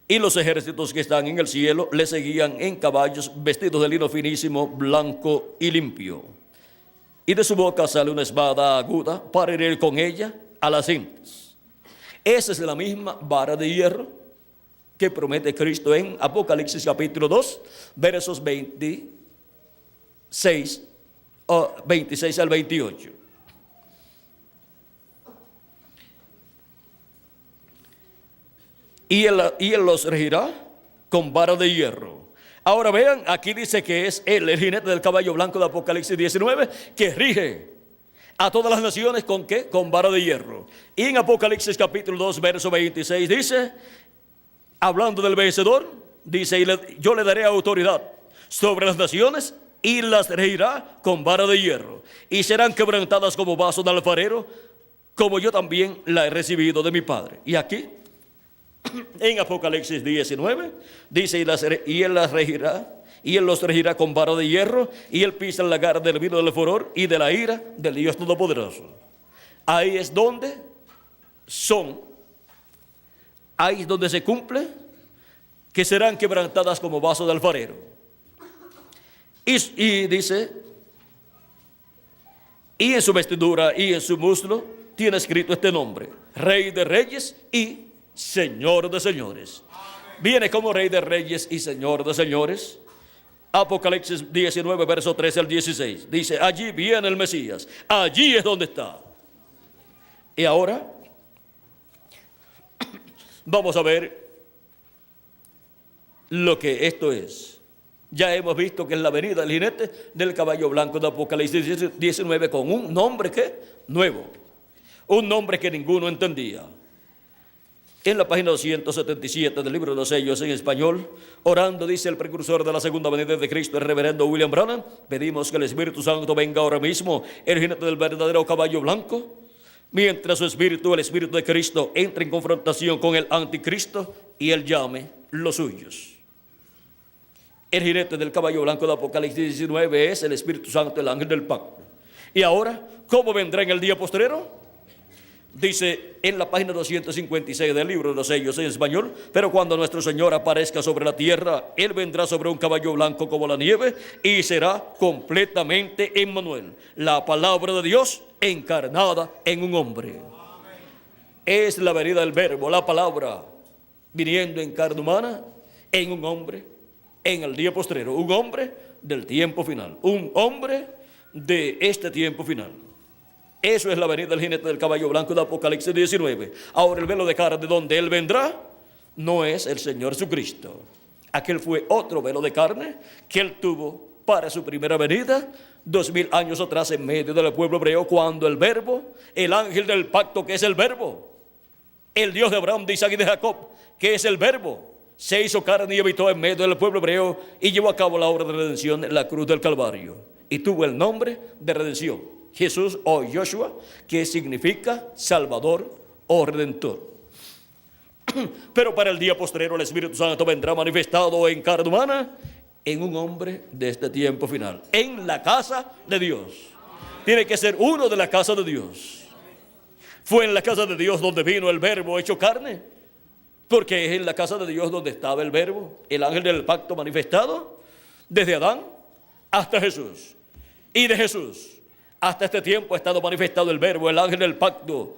y los ejércitos que están en el cielo le seguían en caballos vestidos de lino finísimo, blanco y limpio. Y de su boca sale una espada aguda para herir con ella a las gentes. Esa es la misma vara de hierro que promete Cristo en Apocalipsis capítulo 2, versos 26 al 28. Y él los regirá con vara de hierro. Ahora vean, aquí dice que es él, el jinete del caballo blanco de Apocalipsis 19, que rige a todas las naciones ¿con qué? Con vara de hierro. Y en Apocalipsis capítulo 2, verso 26 dice, hablando del vencedor, dice: yo le daré autoridad sobre las naciones y las regirá con vara de hierro, y serán quebrantadas como vaso de alfarero, como yo también la he recibido de mi Padre. Y aquí en Apocalipsis 19 dice: y él los regirá con vara de hierro, y él pisa el lagar del vino del furor y de la ira del Dios Todopoderoso. Ahí es donde se cumple que serán quebrantadas como vaso de alfarero. Y dice: Y en su vestidura y en su muslo tiene escrito este nombre: Rey de Reyes y Señor de Señores. Viene como Rey de Reyes y Señor de Señores. Apocalipsis 19, verso 13 al 16. Dice: allí viene el Mesías, allí es donde está. Y ahora vamos a ver lo que esto es. Ya hemos visto que es la venida del jinete del caballo blanco de Apocalipsis 19, con un nombre que nuevo, un nombre que ninguno entendía. En la página 277 del libro de los sellos en español, orando, dice el precursor de la segunda venida de Cristo, el reverendo William Branham: pedimos que el Espíritu Santo venga ahora mismo, el jinete del verdadero caballo blanco, mientras su espíritu, el Espíritu de Cristo, entre en confrontación con el anticristo y él llame los suyos. El jinete del caballo blanco de Apocalipsis 19 es el Espíritu Santo, el ángel del pacto. Y ahora, ¿cómo vendrá en el día postrero? Dice en la página 256 del libro de los sellos en español: pero cuando nuestro Señor aparezca sobre la tierra, Él vendrá sobre un caballo blanco como la nieve y será completamente Emmanuel, la palabra de Dios encarnada en un hombre. Es la venida del verbo, la palabra, viniendo en carne humana, en un hombre, en el día postrero, un hombre del tiempo final, un hombre de este tiempo final. Eso es la venida del jinete del caballo blanco de Apocalipsis 19. Ahora, el velo de carne de donde él vendrá no es el Señor Jesucristo. Aquel fue otro velo de carne que él tuvo para su primera venida 2000 años atrás en medio del pueblo hebreo, cuando el verbo, el ángel del pacto, que es el verbo, el Dios de Abraham, de Isaac y de Jacob, que es el verbo, se hizo carne y habitó en medio del pueblo hebreo y llevó a cabo la obra de redención en la cruz del Calvario, y tuvo el nombre de redención, Jesús o Joshua, que significa Salvador o Redentor. Pero para el día postrero el Espíritu Santo vendrá manifestado en carne humana, en un hombre de este tiempo final, en la casa de Dios. Tiene que ser uno de la casa de Dios. Fue en la casa de Dios donde vino el verbo hecho carne, porque es en la casa de Dios donde estaba el verbo, el ángel del pacto manifestado, desde Adán hasta Jesús. Y de Jesús hasta este tiempo ha estado manifestado el verbo, el ángel del pacto,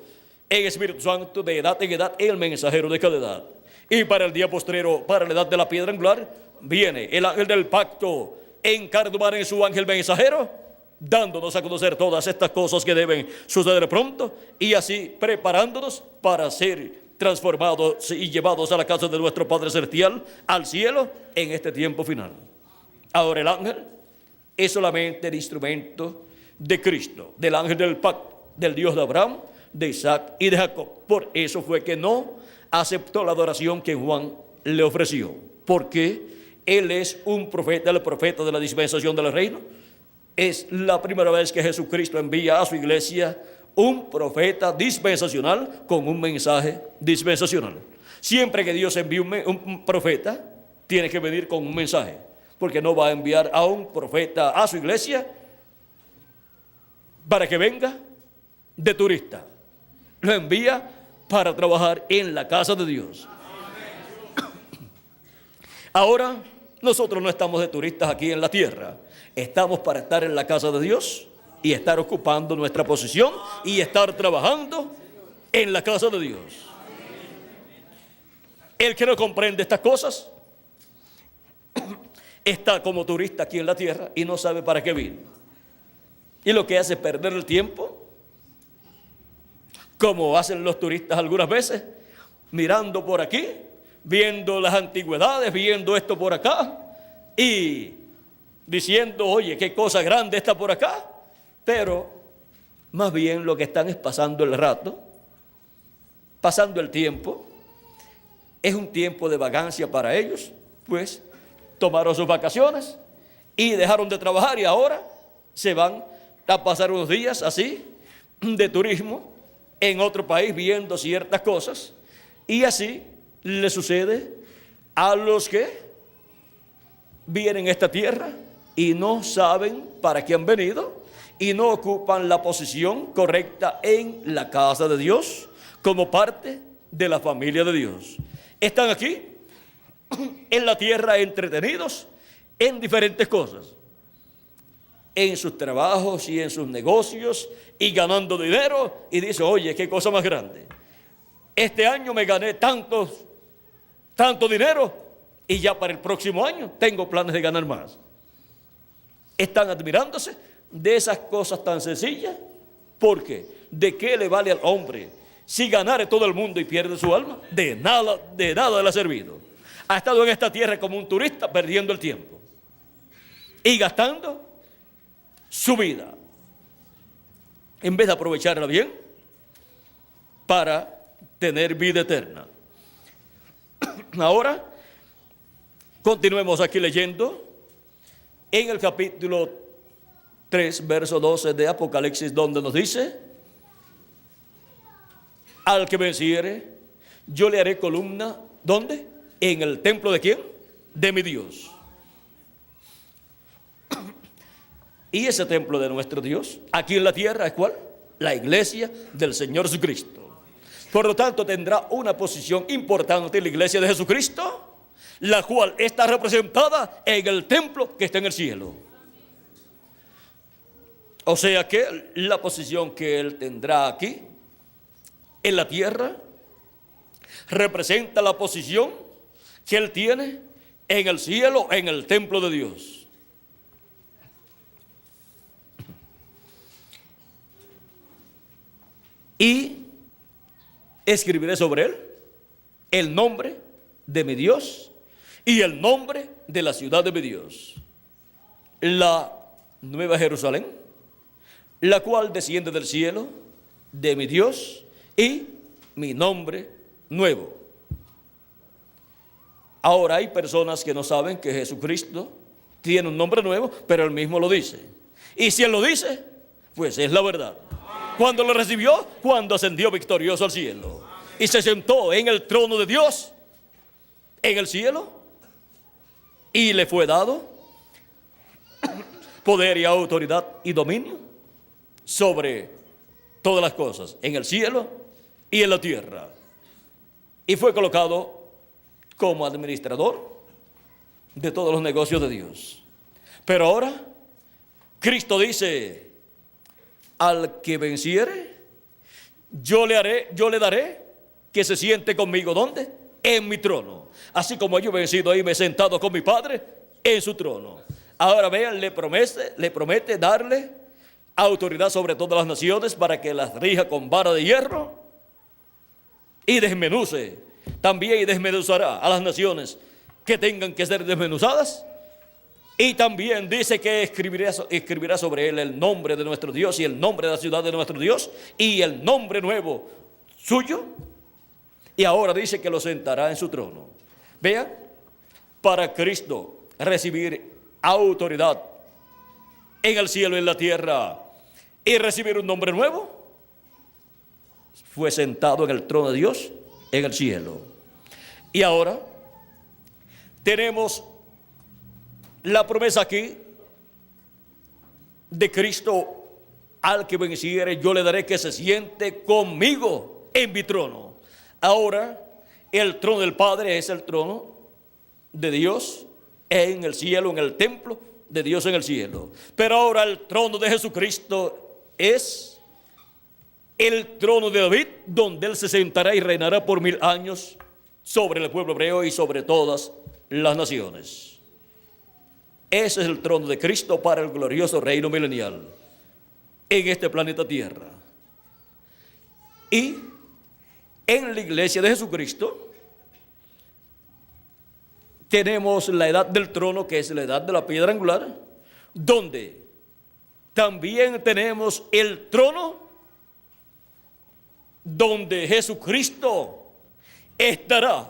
en Espíritu Santo, de edad en edad, el mensajero de cada edad. Y para el día postrero, para la edad de la piedra angular, viene el ángel del pacto en carne humana, en su ángel mensajero, dándonos a conocer todas estas cosas que deben suceder pronto, y así preparándonos para ser transformados y llevados a la casa de nuestro Padre Celestial, al cielo, en este tiempo final. Ahora, el ángel es solamente el instrumento de Cristo, del ángel del pacto, del Dios de Abraham, de Isaac y de Jacob. Por eso fue que no aceptó la adoración que Juan le ofreció, porque él es un profeta, el profeta de la dispensación del reino. Es la primera vez que Jesucristo envía a su iglesia un profeta dispensacional con un mensaje dispensacional. Siempre que Dios envía un profeta, tiene que venir con un mensaje, porque no va a enviar a un profeta a su iglesia para que venga de turista. Lo envía para trabajar en la casa de Dios. Ahora, nosotros no estamos de turistas aquí en la tierra. Estamos para estar en la casa de Dios y estar ocupando nuestra posición y estar trabajando en la casa de Dios. El que no comprende estas cosas está como turista aquí en la tierra y no sabe para qué vino. Y lo que hace es perder el tiempo, como hacen los turistas algunas veces, mirando por aquí, viendo las antigüedades, viendo esto por acá y diciendo: oye, qué cosa grande está por acá. Pero más bien lo que están es pasando el rato, pasando el tiempo. Es un tiempo de vagancia para ellos, pues tomaron sus vacaciones y dejaron de trabajar, y ahora se van a pasar unos días así de turismo en otro país, viendo ciertas cosas. Y así le sucede a los que vienen a esta tierra y no saben para qué han venido y no ocupan la posición correcta en la casa de Dios como parte de la familia de Dios. Están aquí en la tierra entretenidos en diferentes cosas. en sus trabajos y en sus negocios y ganando dinero y dice, oye, qué cosa más grande. Este año me gané tanto dinero y ya para el próximo año tengo planes de ganar más. Están admirándose de esas cosas tan sencillas. ¿Por qué? ¿De qué le vale al hombre si ganare todo el mundo y pierde su alma? De nada le ha servido. Ha estado en esta tierra como un turista perdiendo el tiempo y gastando su vida en vez de aprovecharla bien para tener vida eterna. Ahora, continuemos aquí leyendo en el capítulo 3, verso 12 de Apocalipsis, donde nos dice: al que venciere, yo le haré columna, ¿dónde? En el templo ¿de quién? De mi Dios. Y ese templo de nuestro Dios, aquí en la tierra, ¿es cuál? La iglesia del Señor Jesucristo. Por lo tanto, tendrá una posición importante en la iglesia de Jesucristo, la cual está representada en el templo que está en el cielo. O sea que la posición que Él tendrá aquí, en la tierra, representa la posición que Él tiene en el cielo, en el templo de Dios. Y escribiré sobre él el nombre de mi Dios y el nombre de la ciudad de mi Dios, la nueva Jerusalén, la cual desciende del cielo de mi Dios, y mi nombre nuevo. Ahora hay personas que no saben que Jesucristo tiene un nombre nuevo, pero Él mismo lo dice. Y si Él lo dice, pues es la verdad. Cuando lo recibió, cuando ascendió victorioso al cielo y se sentó en el trono de Dios en el cielo, y le fue dado poder y autoridad y dominio sobre todas las cosas en el cielo y en la tierra, y fue colocado como administrador de todos los negocios de Dios. Pero ahora Cristo dice: al que venciere, yo le daré que se siente conmigo, ¿dónde? En mi trono. Así como yo he vencido y me he sentado con mi Padre en su trono. Ahora vean, le promete darle autoridad sobre todas las naciones para que las rija con vara de hierro y desmenuce. También desmenuzará a las naciones que tengan que ser desmenuzadas. Y también dice que escribirá sobre él el nombre de nuestro Dios y el nombre de la ciudad de nuestro Dios y el nombre nuevo suyo. Y ahora dice que lo sentará en su trono. Vean, para Cristo recibir autoridad en el cielo y en la tierra y recibir un nombre nuevo, fue sentado en el trono de Dios en el cielo. Y ahora tenemos la promesa aquí de Cristo: al que venciere, yo le daré que se siente conmigo en mi trono. Ahora, el trono del Padre es el trono de Dios en el cielo, en el templo de Dios en el cielo. Pero ahora el trono de Jesucristo es el trono de David, donde Él se sentará y reinará por 1000 años sobre el pueblo hebreo y sobre todas las naciones. Ese es el trono de Cristo para el glorioso reino milenial en este planeta Tierra. Y en la iglesia de Jesucristo tenemos la edad del trono, que es la edad de la piedra angular, donde también tenemos el trono donde Jesucristo estará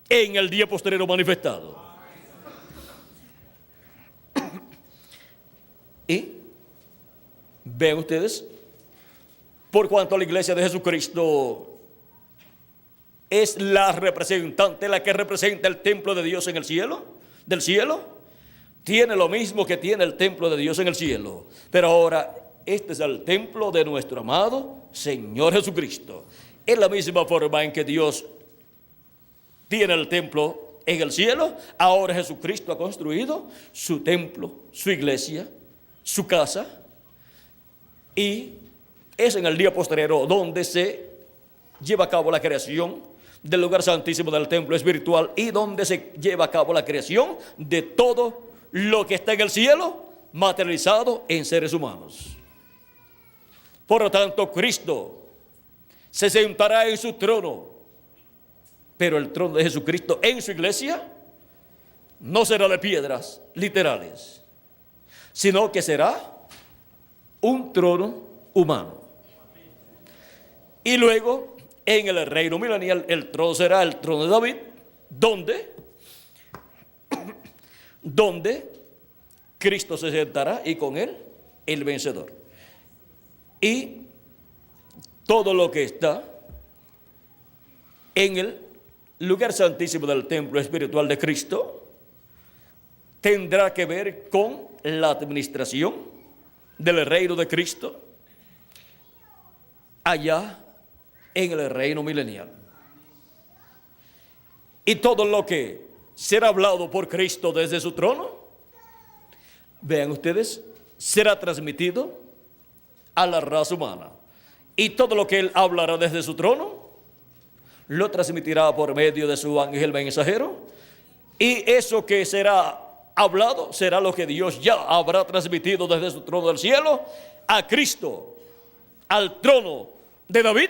en el día postrero manifestado. Y ven ustedes, por cuanto la iglesia de Jesucristo es la representante, la que representa el templo de Dios en el cielo, del cielo, tiene lo mismo que tiene el templo de Dios en el cielo. Pero ahora este es el templo de nuestro amado Señor Jesucristo. Es la misma forma en que Dios tiene el templo en el cielo. Ahora Jesucristo ha construido su templo, su iglesia, su casa, y es en el día posterior donde se lleva a cabo la creación del lugar santísimo del templo espiritual y donde se lleva a cabo la creación de todo lo que está en el cielo materializado en seres humanos. Por lo tanto, Cristo se sentará en su trono, pero el trono de Jesucristo en su iglesia no será de piedras literales, sino que será un trono humano. Y luego, en el reino milenial, el trono será el trono de David, donde Cristo se sentará y con él el vencedor. Y todo lo que está en el lugar santísimo del templo espiritual de Cristo tendrá que ver con la administración del reino de Cristo allá en el reino milenial. Y todo lo que será hablado por Cristo desde su trono, vean ustedes, será transmitido a la raza humana. Y todo lo que él hablará desde su trono, lo transmitirá por medio de su ángel mensajero. Y eso que será hablado será lo que Dios ya habrá transmitido desde su trono del cielo a Cristo, al trono de David,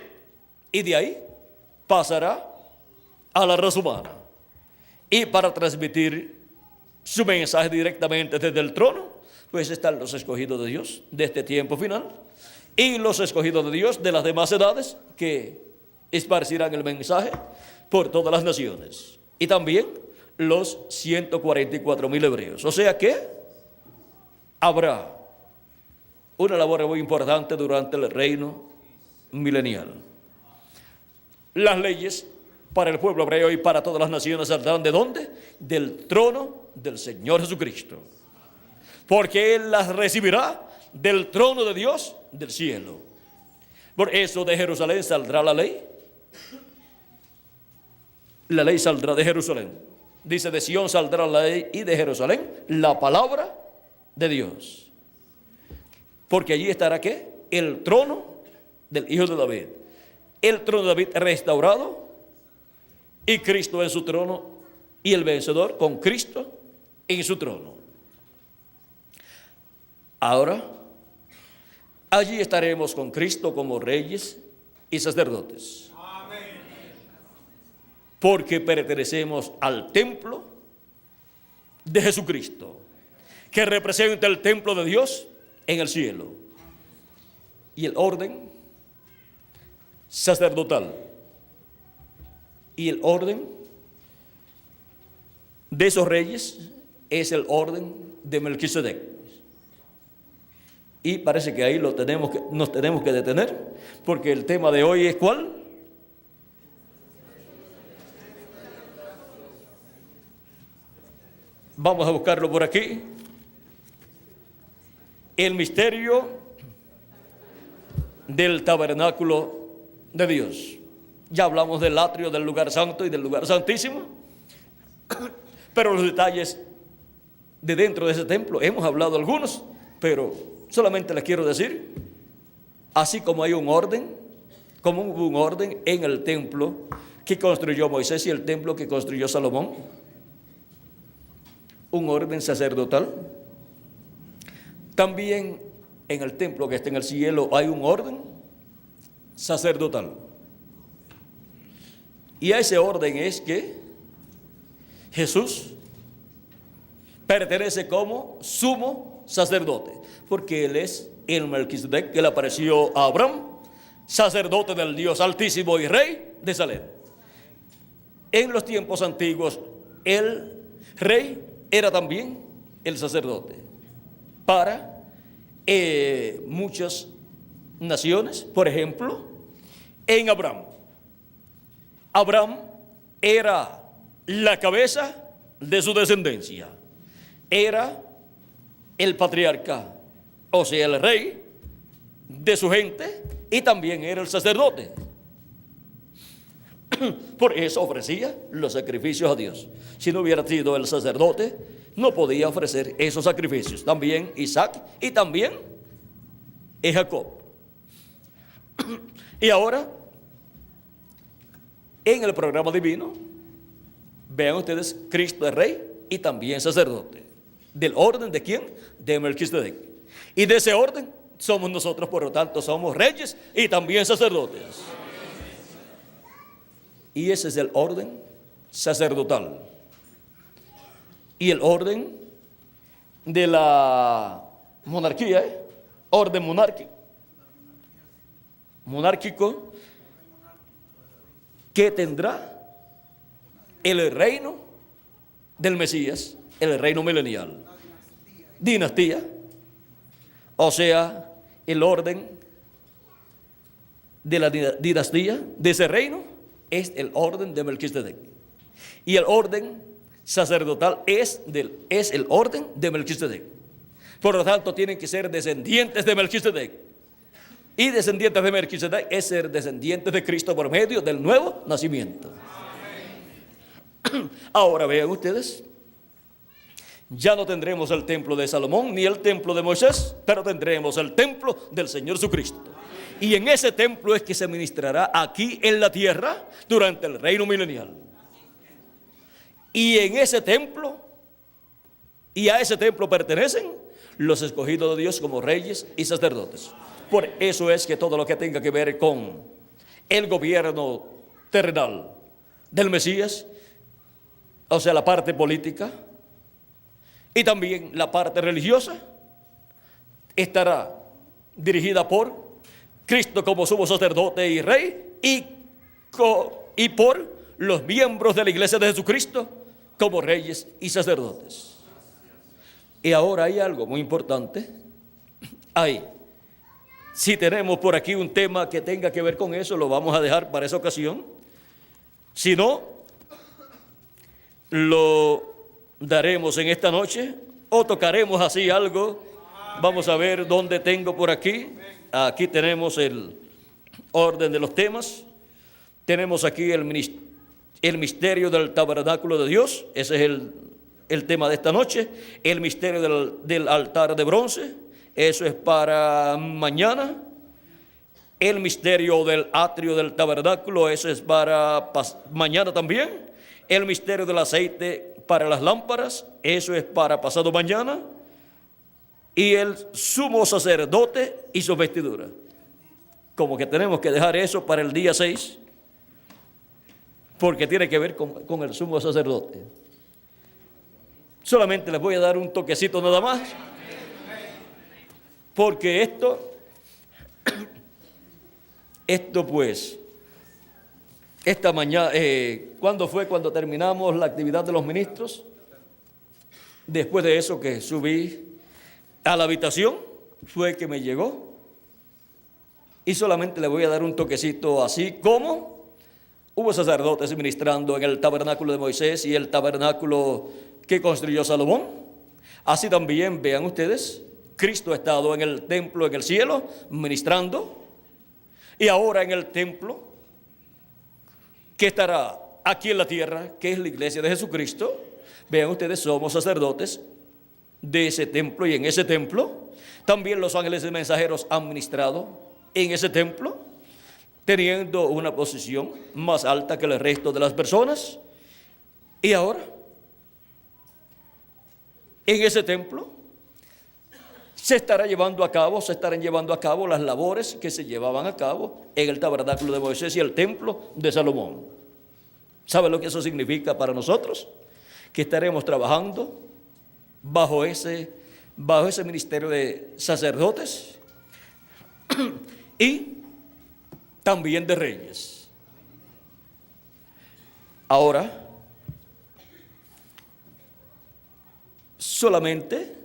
y de ahí pasará a la raza humana. Y para transmitir su mensaje directamente desde el trono, pues están los escogidos de Dios de este tiempo final y los escogidos de Dios de las demás edades que esparcirán el mensaje por todas las naciones. Y también los 144,000 hebreos. O sea que habrá una labor muy importante durante el reino milenial. Las leyes para el pueblo hebreo y para todas las naciones saldrán ¿de dónde? Del trono del Señor Jesucristo. Porque Él las recibirá del trono de Dios del cielo. Por eso de Jerusalén saldrá la ley. La ley saldrá de Jerusalén. Dice, de Sión saldrá la ley y de Jerusalén la palabra de Dios. Porque allí estará ¿qué? El trono del Hijo de David. El trono de David restaurado y Cristo en su trono y el vencedor con Cristo en su trono. Ahora, allí estaremos con Cristo como reyes y sacerdotes. Porque pertenecemos al templo de Jesucristo, que representa el templo de Dios en el cielo. Y el orden sacerdotal y el orden de esos reyes es el orden de Melquisedec. Y parece que ahí nos tenemos que detener, porque el tema de hoy es ¿cuál? Vamos a buscarlo por aquí. El misterio del tabernáculo de Dios. Ya hablamos del atrio, del lugar santo y del lugar santísimo, pero los detalles de dentro de ese templo hemos hablado algunos, pero solamente les quiero decir, así como hay un orden, como hubo un orden en el templo que construyó Moisés y el templo que construyó Salomón, un orden sacerdotal, también en el templo que está en el cielo hay un orden sacerdotal. Y a ese orden es que Jesús pertenece como sumo sacerdote, porque Él es el Melquisedec que le apareció a Abraham, sacerdote del Dios Altísimo y Rey de Salem. En los tiempos antiguos, el rey era también el sacerdote para muchas naciones. Por ejemplo, en Abraham. Abraham era la cabeza de su descendencia. Era el patriarca, o sea, el rey de su gente, y también era el sacerdote. Por eso ofrecía los sacrificios a Dios. Si no hubiera sido el sacerdote, no podía ofrecer esos sacrificios. También Isaac y también Jacob. Y ahora, en el programa divino, vean ustedes, Cristo es rey y también sacerdote. ¿Del orden de quién? De Melquisedec. Y de ese orden somos nosotros, por lo tanto, somos reyes y también sacerdotes. Y ese es el orden sacerdotal. Y el orden de la monarquía, orden monárquico, que tendrá el reino del Mesías, el reino milenial. Dinastía, o sea, el orden de la dinastía de ese reino es el orden de Melquisedec. Y el orden sacerdotal es el orden de Melquisedec. Por lo tanto, tienen que ser descendientes de Melquisedec. Y descendientes de Melquisedec es ser descendientes de Cristo por medio del nuevo nacimiento. Ahora vean ustedes, ya no tendremos el templo de Salomón ni el templo de Moisés, pero tendremos el templo del Señor Jesucristo. Y en ese templo es que se ministrará aquí en la tierra durante el reino milenial. Y en ese templo, y a ese templo pertenecen los escogidos de Dios como reyes y sacerdotes. Por eso es que todo lo que tenga que ver con el gobierno terrenal del Mesías, o sea, la parte política y también la parte religiosa, estará dirigida por Cristo como sumo sacerdote y rey y por los miembros de la iglesia de Jesucristo como reyes y sacerdotes. Y ahora hay algo muy importante. Si tenemos por aquí un tema que tenga que ver con eso, lo vamos a dejar para esa ocasión. Si no, lo daremos en esta noche o tocaremos así algo. Vamos a ver dónde tengo por aquí. Aquí tenemos el orden de los temas. Tenemos aquí el misterio del tabernáculo de Dios. Ese es el tema de esta noche. El misterio del altar de bronce. Eso es para mañana. El misterio del atrio del tabernáculo. Eso es para mañana también. El misterio del aceite para las lámparas. Eso es para pasado mañana. Y el sumo sacerdote y su vestidura. Como que tenemos que dejar eso para el día 6. Porque tiene que ver con el sumo sacerdote. Solamente les voy a dar un toquecito nada más. Porque esto pues, esta mañana, ¿cuándo fue cuando terminamos la actividad de los ministros? Después de eso que subí a la habitación, fue que me llegó. Y solamente le voy a dar un toquecito así como hubo sacerdotes ministrando en el tabernáculo de Moisés y el tabernáculo que construyó Salomón. Así también, vean ustedes, Cristo ha estado en el templo en el cielo ministrando, y ahora en el templo que estará aquí en la tierra, que es la iglesia de Jesucristo. Vean ustedes, somos sacerdotes de ese templo, y en ese templo también los ángeles y mensajeros han ministrado en ese templo, teniendo una posición más alta que el resto de las personas. Y ahora en ese templo se estarán llevando a cabo las labores que se llevaban a cabo en el tabernáculo de Moisés y el templo de Salomón. ¿Sabe lo que eso significa para nosotros? Que estaremos trabajando bajo ese ministerio de sacerdotes y también de reyes. Ahora, solamente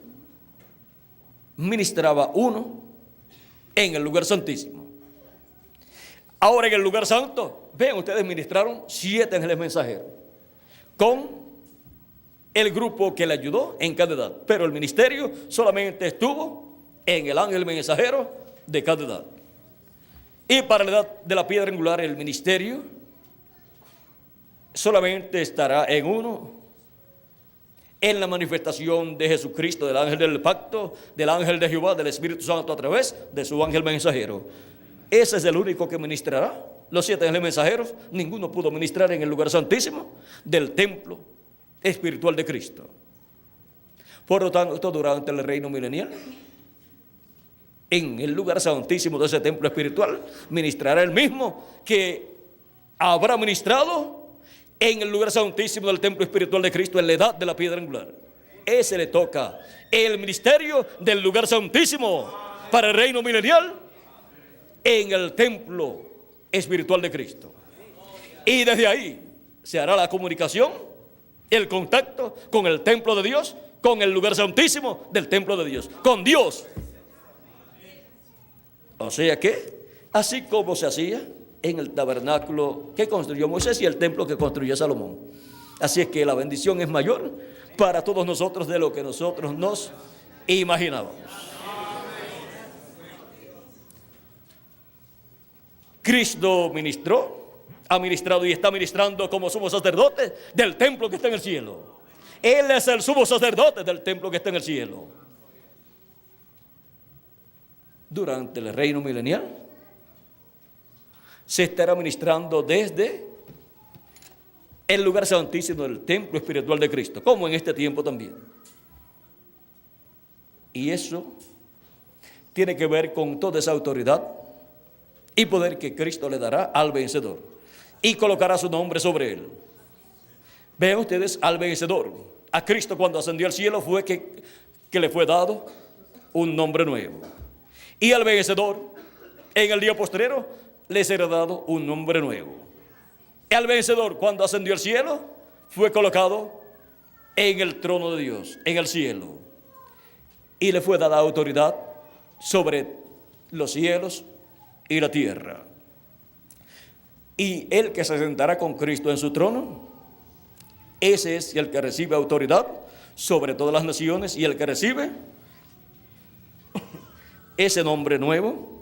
ministraba uno en el lugar santísimo. Ahora en el lugar santo, vean ustedes, ministraron 7 ángeles mensajeros con el grupo que le ayudó en cada edad, pero el ministerio solamente estuvo en el ángel mensajero de cada edad. Y para la edad de la piedra angular, el ministerio solamente estará en uno, en la manifestación de Jesucristo, del ángel del pacto, del ángel de Jehová, del Espíritu Santo a través de su ángel mensajero. Ese es el único que ministrará. Los 7 ángeles mensajeros, ninguno pudo ministrar en el lugar santísimo del templo espiritual de Cristo. Por lo tanto, durante el reino milenial, en el lugar santísimo de ese templo espiritual, ministrará el mismo que habrá ministrado en el lugar santísimo del templo espiritual de Cristo en la edad de la piedra angular. Ese le toca el ministerio del lugar santísimo para el reino milenial en el templo espiritual de Cristo. Y desde ahí se hará la comunicación, el contacto con el templo de Dios, con el lugar santísimo del templo de Dios, con Dios. O sea que, así como se hacía en el tabernáculo que construyó Moisés y el templo que construyó Salomón. Así es que la bendición es mayor para todos nosotros de lo que nosotros nos imaginábamos. Cristo ha ministrado y está ministrando como sumo sacerdote del templo que está en el cielo. Él es el sumo sacerdote del templo que está en el cielo. Durante el reino milenial se estará ministrando desde el lugar santísimo del templo espiritual de Cristo, como en este tiempo también. Y eso tiene que ver con toda esa autoridad y poder que Cristo le dará al vencedor y colocará su nombre sobre él. Vean ustedes, al vencedor, a Cristo cuando ascendió al cielo fue que le fue dado un nombre nuevo. Y al vencedor, en el día postrero, le será dado un nombre nuevo. El vencedor, cuando ascendió al cielo, fue colocado en el trono de Dios, en el cielo. Y le fue dada autoridad sobre los cielos y la tierra. Y el que se sentará con Cristo en su trono, ese es el que recibe autoridad sobre todas las naciones y el que recibe ese nombre nuevo,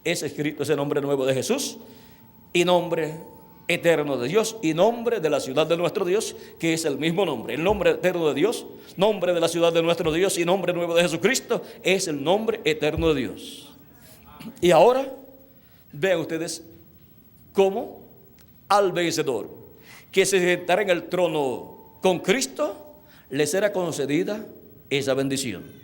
es escrito ese nombre nuevo de Jesús y nombre eterno de Dios y nombre de la ciudad de nuestro Dios, que es el mismo nombre. El nombre eterno de Dios, nombre de la ciudad de nuestro Dios y nombre nuevo de Jesucristo es el nombre eterno de Dios. Y ahora vean ustedes cómo al vencedor que se sentará en el trono con Cristo le será concedida esa bendición.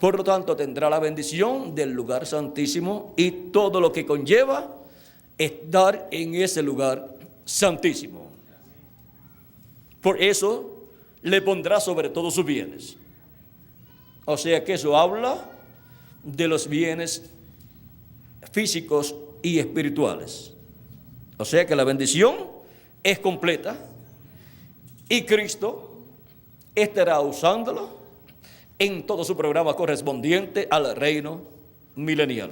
Por lo tanto, tendrá la bendición del lugar santísimo y todo lo que conlleva estar en ese lugar santísimo. Por eso le pondrá sobre todos sus bienes. O sea que eso habla de los bienes físicos y espirituales. O sea que la bendición es completa y Cristo estará usándolo en todo su programa correspondiente al reino milenial.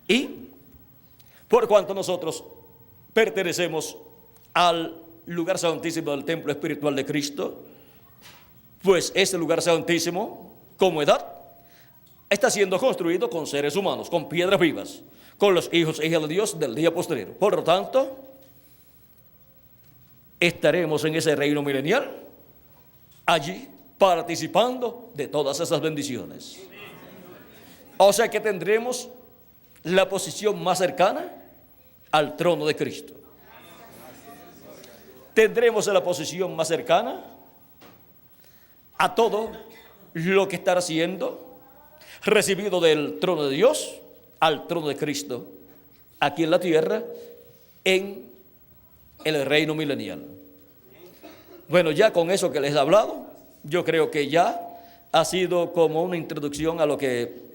Y por cuanto nosotros pertenecemos al lugar santísimo del templo espiritual de Cristo, pues ese lugar santísimo, como edad, está siendo construido con seres humanos, con piedras vivas, con los hijos e hijas de Dios del día postrero. Por lo tanto, estaremos en ese reino milenial, allí, participando de todas esas bendiciones. O sea que tendremos la posición más cercana al trono de Cristo. Tendremos la posición más cercana a todo lo que estará siendo recibido del trono de Dios al trono de Cristo aquí en la tierra en el reino milenial. Bueno, ya con eso que les he hablado, yo creo que ya ha sido como una introducción a lo que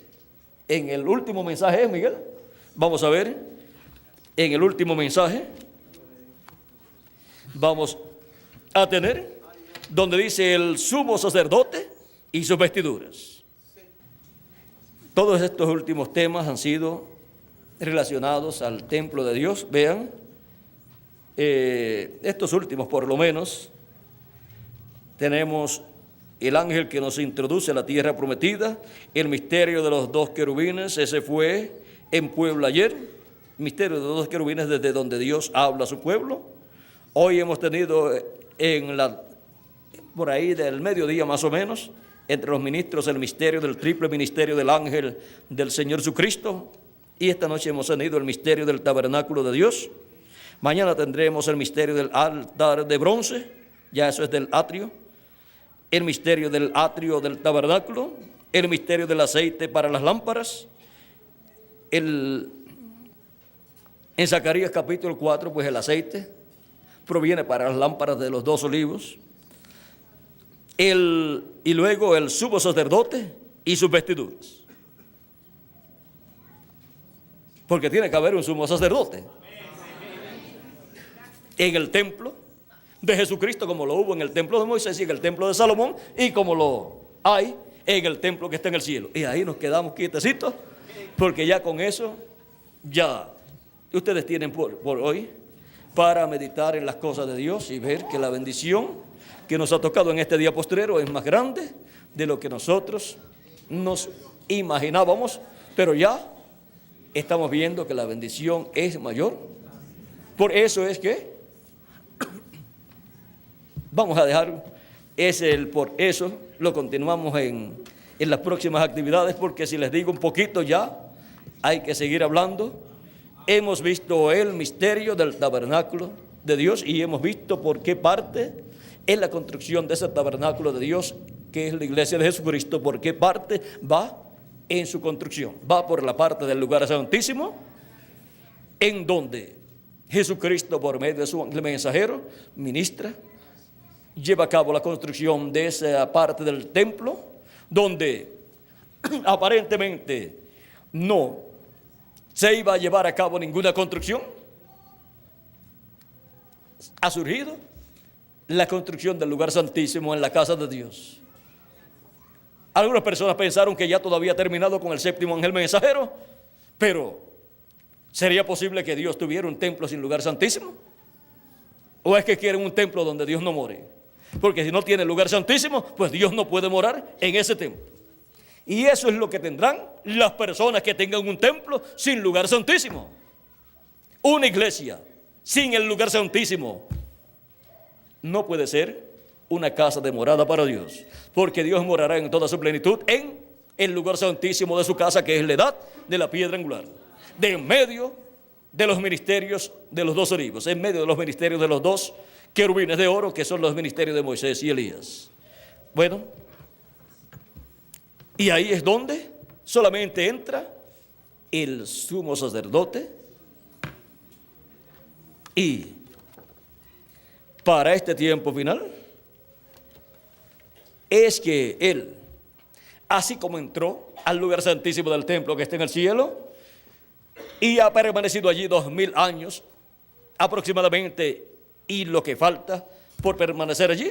en el último mensaje, Miguel, vamos a ver, en el último mensaje vamos a tener donde dice el sumo sacerdote y sus vestiduras. Todos estos últimos temas han sido relacionados al templo de Dios. Vean, estos últimos por lo menos, tenemos el ángel que nos introduce a la tierra prometida, el misterio de los 2 querubines, ese fue en Puebla ayer, misterio de los 2 querubines desde donde Dios habla a su pueblo. Hoy hemos tenido en la por ahí del mediodía más o menos, entre los ministros el misterio del triple ministerio del ángel del Señor Jesucristo. Y esta noche hemos tenido el misterio del tabernáculo de Dios. Mañana tendremos el misterio del altar de bronce, ya eso es del atrio. El misterio del atrio del tabernáculo, el misterio del aceite para las lámparas. En Zacarías capítulo 4, pues el aceite proviene para las lámparas de los 2 olivos. Y luego el sumo sacerdote y sus vestiduras. Porque tiene que haber un sumo sacerdote en el templo de Jesucristo, como lo hubo en el templo de Moisés y en el templo de Salomón, y como lo hay en el templo que está en el cielo. Y ahí nos quedamos quietecitos, porque ya con eso, ya ustedes tienen por hoy para meditar en las cosas de Dios y ver que la bendición que nos ha tocado en este día postrero es más grande de lo que nosotros nos imaginábamos, pero ya estamos viendo que la bendición es mayor. Por eso es que vamos a dejar por eso lo continuamos en las próximas actividades, porque si les digo un poquito ya hay que seguir hablando. Hemos visto el misterio del tabernáculo de Dios y hemos visto por qué parte es la construcción de ese tabernáculo de Dios, que es la iglesia de Jesucristo, por qué parte va en su construcción. Va por la parte del lugar santísimo, en donde Jesucristo, por medio de su ángel mensajero, ministra, lleva a cabo la construcción de esa parte del templo, donde aparentemente no se iba a llevar a cabo ninguna construcción. Ha surgido la construcción del lugar santísimo en la casa de Dios. Algunas personas pensaron que ya todo había terminado con el 7º ángel mensajero, pero ¿sería posible que Dios tuviera un templo sin lugar santísimo? ¿O es que quieren un templo donde Dios no more? Porque si no tiene lugar santísimo, pues Dios no puede morar en ese templo. Y eso es lo que tendrán las personas que tengan un templo sin lugar santísimo. Una iglesia sin el lugar santísimo no puede ser una casa de morada para Dios, porque Dios morará en toda su plenitud en el lugar santísimo de su casa, que es la edad de la piedra angular, de en medio de los ministerios de los 2 olivos, en medio de los ministerios de los 2 querubines de oro, que son los ministerios de Moisés y Elías. Bueno, y ahí es donde solamente entra el sumo sacerdote, y para este tiempo final es que él, así como entró al lugar santísimo del templo que está en el cielo y ha permanecido allí 2000 años aproximadamente, y lo que falta por permanecer allí,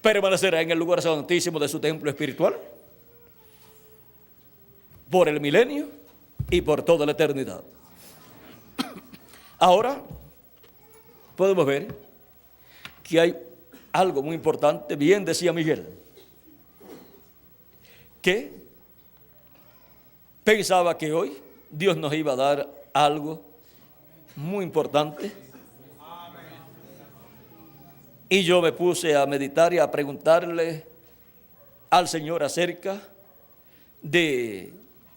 permanecerá en el lugar santísimo de su templo espiritual por el milenio y por toda la eternidad. Ahora podemos ver que hay algo muy importante. Bien decía Miguel, que pensaba que hoy Dios nos iba a dar algo muy importante. Y yo me puse a meditar y a preguntarle al Señor acerca de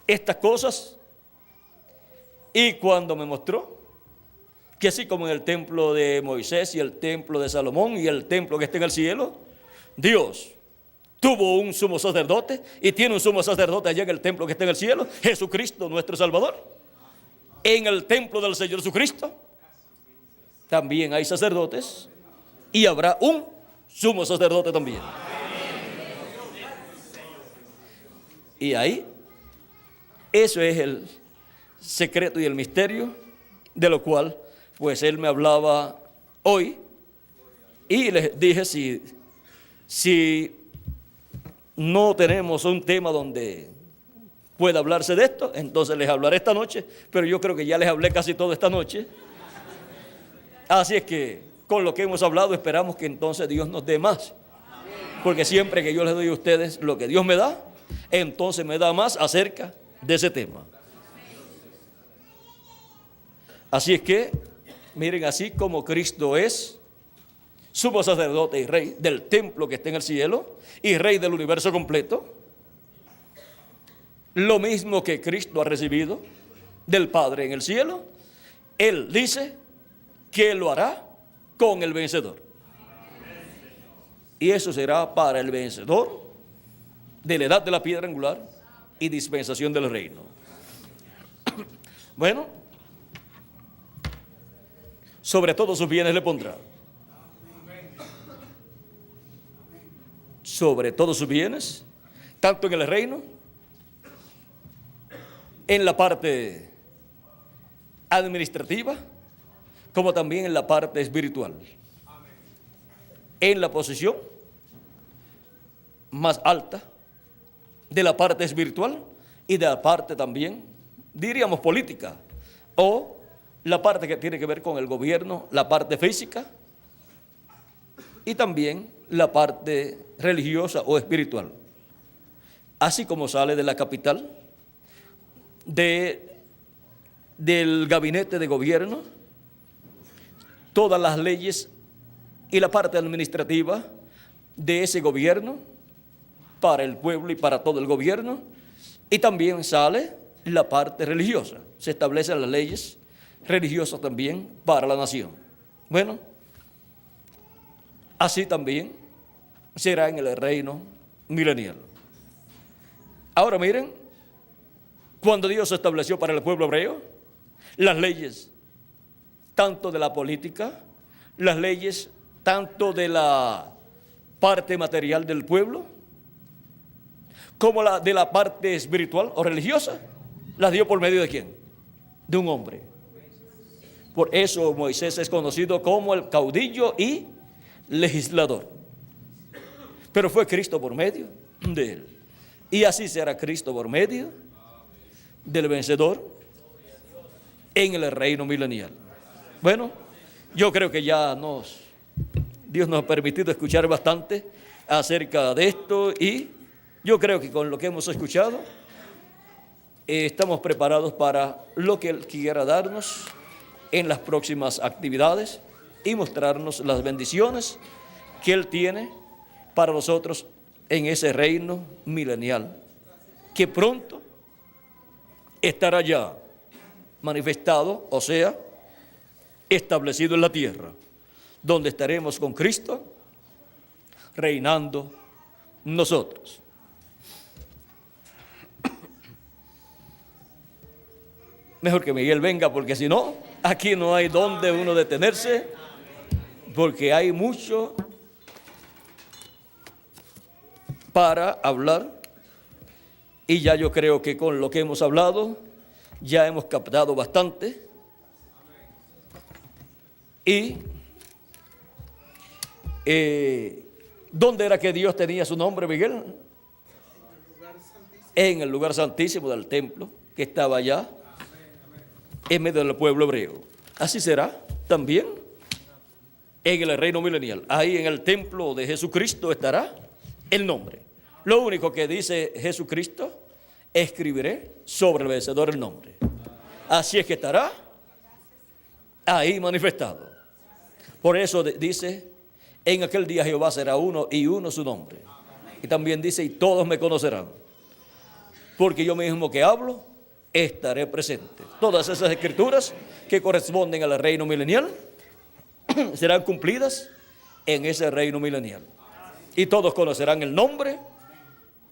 estas cosas. Y cuando me mostró que así como en el templo de Moisés y el templo de Salomón y el templo que está en el cielo, Dios tuvo un sumo sacerdote y tiene un sumo sacerdote allá en el templo que está en el cielo, Jesucristo nuestro Salvador. En el templo del Señor Jesucristo también hay sacerdotes y habrá un sumo sacerdote también. Y ahí, eso es el secreto y el misterio de lo cual pues él me hablaba hoy, y les dije si no tenemos un tema donde pueda hablarse de esto, entonces les hablaré esta noche, pero yo creo que ya les hablé casi toda esta noche. Así es que con lo que hemos hablado esperamos que entonces Dios nos dé más, porque siempre que yo les doy a ustedes lo que Dios me da, entonces me da más acerca de ese tema. Así es que miren, así como Cristo es sumo sacerdote y rey del templo que está en el cielo y rey del universo completo, lo mismo que Cristo ha recibido del Padre en el cielo, Él dice que lo hará con el vencedor. Y eso será para el vencedor de la edad de la piedra angular y dispensación del reino. Bueno, sobre todos sus bienes le pondrá. Sobre todos sus bienes, tanto en el reino, en la parte administrativa, como también en la parte espiritual. En la posición más alta de la parte espiritual y de la parte también, diríamos, política, o la parte que tiene que ver con el gobierno, la parte física y también la parte religiosa o espiritual. Así como sale de la capital, del gabinete de gobierno, todas las leyes y la parte administrativa de ese gobierno para el pueblo y para todo el gobierno, y también sale la parte religiosa, se establecen las leyes religiosas también para la nación. Bueno, así también será en el reino milenial. Ahora miren, cuando Dios estableció para el pueblo hebreo las leyes, tanto de la política, las leyes tanto de la parte material del pueblo, como la de la parte espiritual o religiosa, las dio por medio de ¿quién? De un hombre. Por eso Moisés es conocido como el caudillo y legislador. Pero fue Cristo por medio de él. Y así será Cristo por medio del vencedor en el reino milenial. Bueno, yo creo que ya Dios nos ha permitido escuchar bastante acerca de esto, y yo creo que con lo que hemos escuchado estamos preparados para lo que Él quiera darnos en las próximas actividades y mostrarnos las bendiciones que Él tiene para nosotros en ese reino milenial, que pronto estará ya manifestado, o sea, establecido en la tierra, donde estaremos con Cristo reinando nosotros. Mejor que Miguel venga, porque si no, aquí no hay donde uno detenerse, porque hay mucho para hablar, y ya yo creo que con lo que hemos hablado ya hemos captado bastante. Y ¿dónde era que Dios tenía su nombre, Miguel? En el lugar santísimo del templo, que estaba allá en medio del pueblo hebreo. Así será también en el reino milenial. Ahí en el templo de Jesucristo estará el nombre. Lo único que dice Jesucristo: escribiré sobre el vencedor el nombre. Así es que estará ahí manifestado. Por eso dice: en aquel día Jehová será uno y uno su nombre. Y también dice: y todos me conocerán, porque yo mismo que hablo estaré presente. Todas esas escrituras que corresponden al reino milenial serán cumplidas en ese reino milenial. Y todos conocerán el nombre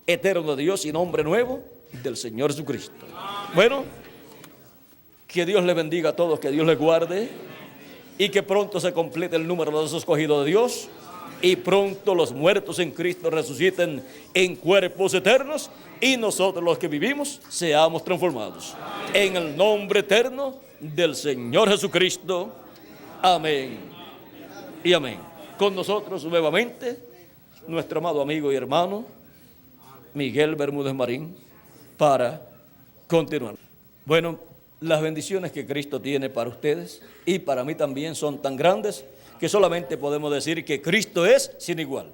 eterno de Dios y nombre nuevo del Señor Jesucristo. Bueno, que Dios les bendiga a todos, que Dios les guarde, y que pronto se complete el número de los escogidos de Dios, y pronto los muertos en Cristo resuciten en cuerpos eternos, y nosotros los que vivimos seamos transformados. En el nombre eterno del Señor Jesucristo. Amén y amén. Con nosotros nuevamente nuestro amado amigo y hermano Miguel Bermúdez Marín para continuar. Bueno, las bendiciones que Cristo tiene para ustedes y para mí también son tan grandes que solamente podemos decir que Cristo es sin igual.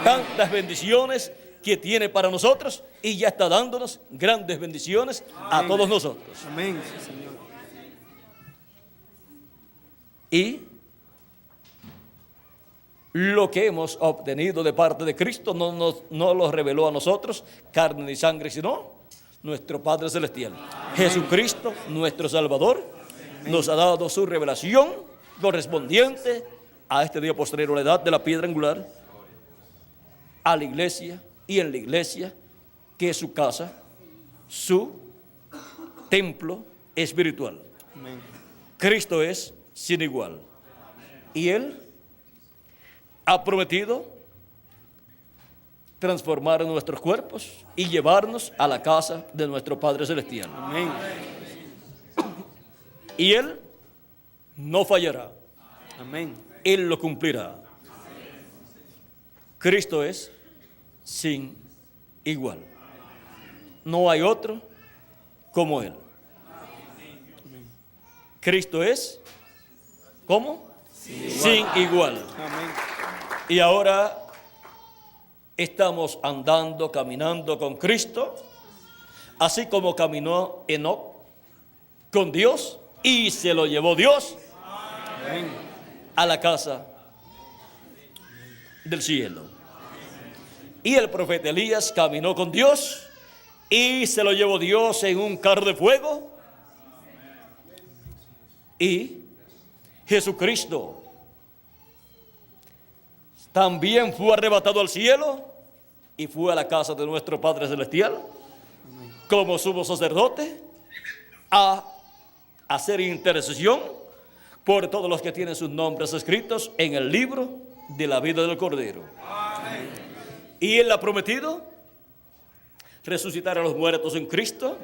Tantas bendiciones que tiene para nosotros, y ya está dándonos grandes bendiciones a todos nosotros. Amén, sí, Señor. Y lo que hemos obtenido de parte de Cristo no lo reveló a nosotros, carne ni sangre, sino nuestro Padre Celestial. Amén. Jesucristo, nuestro Salvador, amén, nos ha dado su revelación correspondiente a este día postrero, la edad de la piedra angular, a la iglesia y en la iglesia, que es su casa, su templo espiritual. Amén. Cristo es sin igual. Y Él ha prometido transformar nuestros cuerpos y llevarnos a la casa de nuestro Padre Celestial. Amén. Y Él no fallará. Amén. Él lo cumplirá. Cristo es sin igual. No hay otro como Él. Cristo es, ¿cómo? Sin igual. Amén. Y ahora estamos andando, caminando con Cristo, así como caminó Enoc con Dios y se lo llevó Dios, amén, a la casa del cielo. Y el profeta Elías caminó con Dios y se lo llevó Dios en un carro de fuego. Y Jesucristo también fue arrebatado al cielo y fue a la casa de nuestro Padre Celestial como sumo sacerdote a hacer intercesión por todos los que tienen sus nombres escritos en el libro de la vida del Cordero. Amén. Y Él ha prometido resucitar a los muertos en Cristo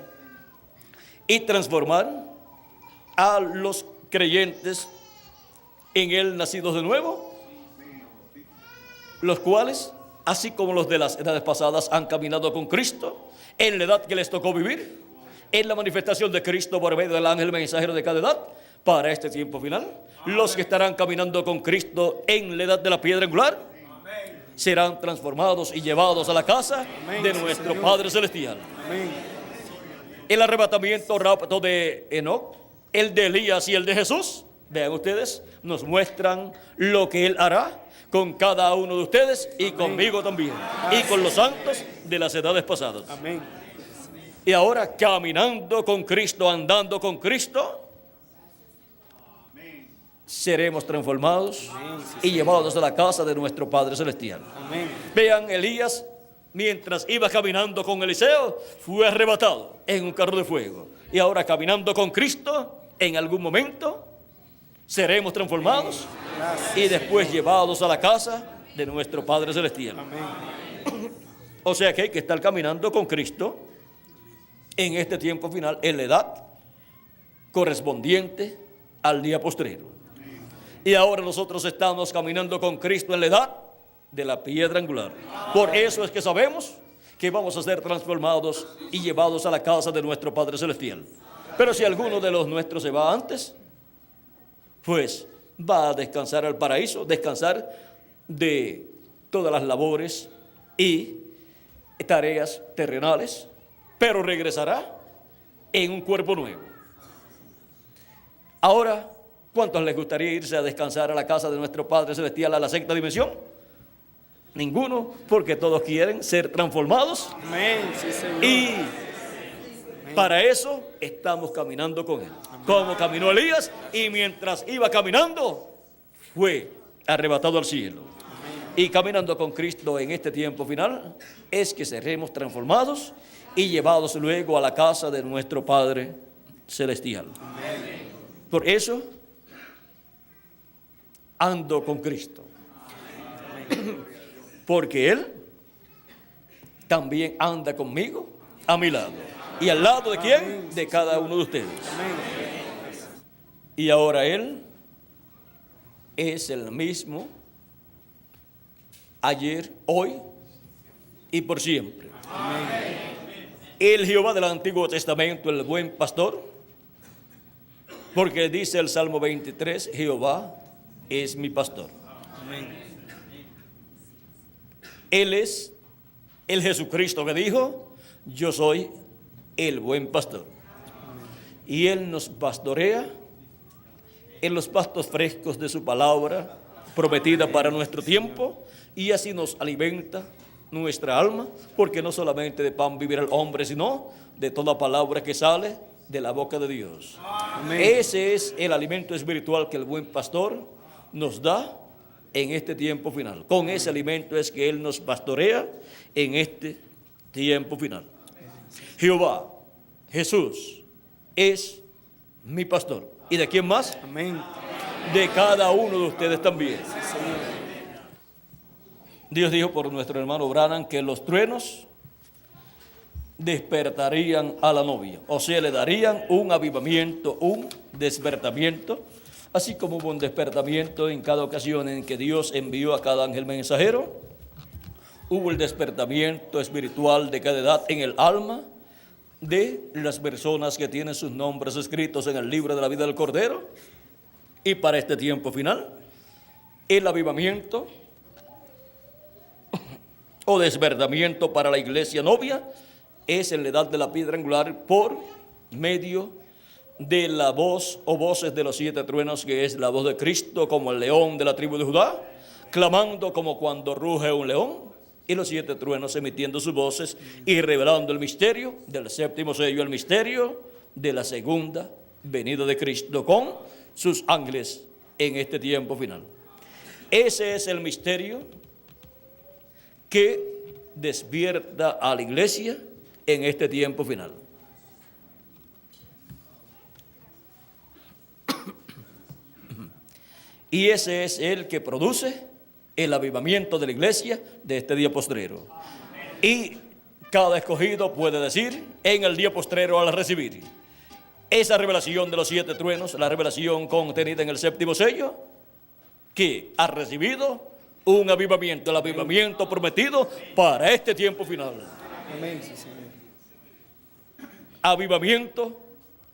y transformar a los creyentes en Él nacidos de nuevo, los cuales, así como los de las edades pasadas, han caminado con Cristo en la edad que les tocó vivir, en la manifestación de Cristo por medio del ángel mensajero de cada edad, para este tiempo final. Amén. Los que estarán caminando con Cristo en la edad de la piedra angular, amén, serán transformados y llevados a la casa, amén, de nuestro Padre Celestial. Amén. El arrebatamiento, rapto de Enoc, el de Elías y el de Jesús, vean ustedes, nos muestran lo que Él hará con cada uno de ustedes y amén, conmigo también, y con los santos de las edades pasadas. Amén. Y ahora caminando con Cristo, andando con Cristo, seremos transformados, amén, sí, y llevados a la casa de nuestro Padre Celestial. Amén. Vean, Elías, mientras iba caminando con Eliseo, fue arrebatado en un carro de fuego. Y ahora caminando con Cristo, en algún momento seremos transformados, gracias, y después llevados a la casa de nuestro Padre Celestial. Amén. O sea que hay que estar caminando con Cristo en este tiempo final, en la edad correspondiente al día postrero. Y ahora nosotros estamos caminando con Cristo en la edad de la piedra angular. Por eso es que sabemos que vamos a ser transformados y llevados a la casa de nuestro Padre Celestial. Pero si alguno de los nuestros se va antes, pues va a descansar al paraíso, descansar de todas las labores y tareas terrenales, pero regresará en un cuerpo nuevo. Ahora, ¿cuántos les gustaría irse a descansar a la casa de nuestro Padre Celestial, a la sexta dimensión? Ninguno, porque todos quieren ser transformados. Amén. Sí, Señor. Y para eso estamos caminando con Él. Amén. Como caminó Elías, y mientras iba caminando, fue arrebatado al cielo. Amén. Y caminando con Cristo en este tiempo final, es que seremos transformados y llevados luego a la casa de nuestro Padre Celestial. Amén. Por eso ando con Cristo. Amén. Porque Él también anda conmigo a mi lado. ¿Y al lado de quién? Amén. De cada uno de ustedes. Amén. Y ahora Él es el mismo ayer, hoy y por siempre. Amén. El Jehová del Antiguo Testamento, el buen pastor, porque dice el Salmo 23, Jehová es mi pastor. Amén. Él es el Jesucristo que dijo, yo soy el buen pastor. Y Él nos pastorea en los pastos frescos de su palabra prometida para nuestro tiempo, y así nos alimenta nuestra alma, porque no solamente de pan vivirá el hombre, sino de toda palabra que sale de la boca de Dios. Amén. Ese es el alimento espiritual que el buen pastor nos da en este tiempo final. Con ese alimento es que Él nos pastorea en este tiempo final. Jehová, Jesús, es mi pastor. ¿Y de quién más? Amén. De cada uno de ustedes también. Dios dijo por nuestro hermano Branham que los truenos despertarían a la novia, o sea, le darían un avivamiento, un despertamiento, así como hubo un despertamiento en cada ocasión en que Dios envió a cada ángel mensajero. Hubo el despertamiento espiritual de cada edad en el alma de las personas que tienen sus nombres escritos en el libro de la vida del Cordero. Y para este tiempo final, el avivamiento o despertamiento para la iglesia novia es en la edad de la piedra angular por medio de la voz o voces de los 7 truenos, que es la voz de Cristo como el león de la tribu de Judá, clamando como cuando ruge un león, y los 7 truenos emitiendo sus voces y revelando el misterio del séptimo sello, el misterio de la segunda venida de Cristo con sus ángeles en este tiempo final. Ese es el misterio que despierta a la iglesia en este tiempo final. Y ese es el que produce el avivamiento de la iglesia de este día postrero. Y cada escogido puede decir en el día postrero al recibir esa revelación de los 7 truenos, la revelación contenida en el séptimo sello, que ha recibido un avivamiento, el avivamiento prometido para este tiempo final. Amén, sí, Señor. Avivamiento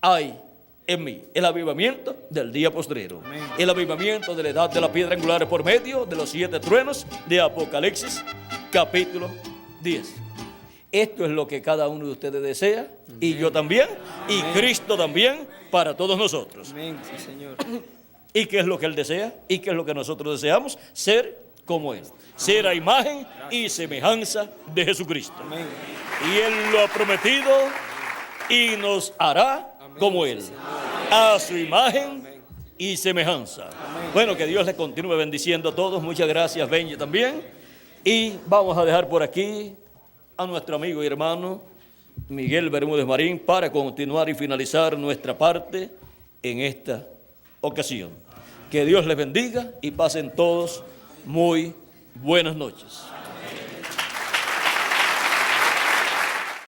hay en mí, el avivamiento del día postrero. Amén. El avivamiento de la edad de la piedra angular por medio de los 7 truenos de Apocalipsis capítulo 10. Esto es lo que cada uno de ustedes desea. Amén. Y yo también. Amén. Y Cristo también para todos nosotros. Amén, sí, Señor. ¿Y qué es lo que Él desea? ¿Y qué es lo que nosotros deseamos? Ser como Él, ser a imagen y semejanza de Jesucristo. Amén. Y Él lo ha prometido y nos hará como Él, a su imagen y semejanza. Amén. Bueno, que Dios les continúe bendiciendo a todos. Muchas gracias, Benji, también. Y vamos a dejar por aquí a nuestro amigo y hermano Miguel Bermúdez Marín para continuar y finalizar nuestra parte en esta ocasión. Que Dios les bendiga y pasen todos muy buenas noches.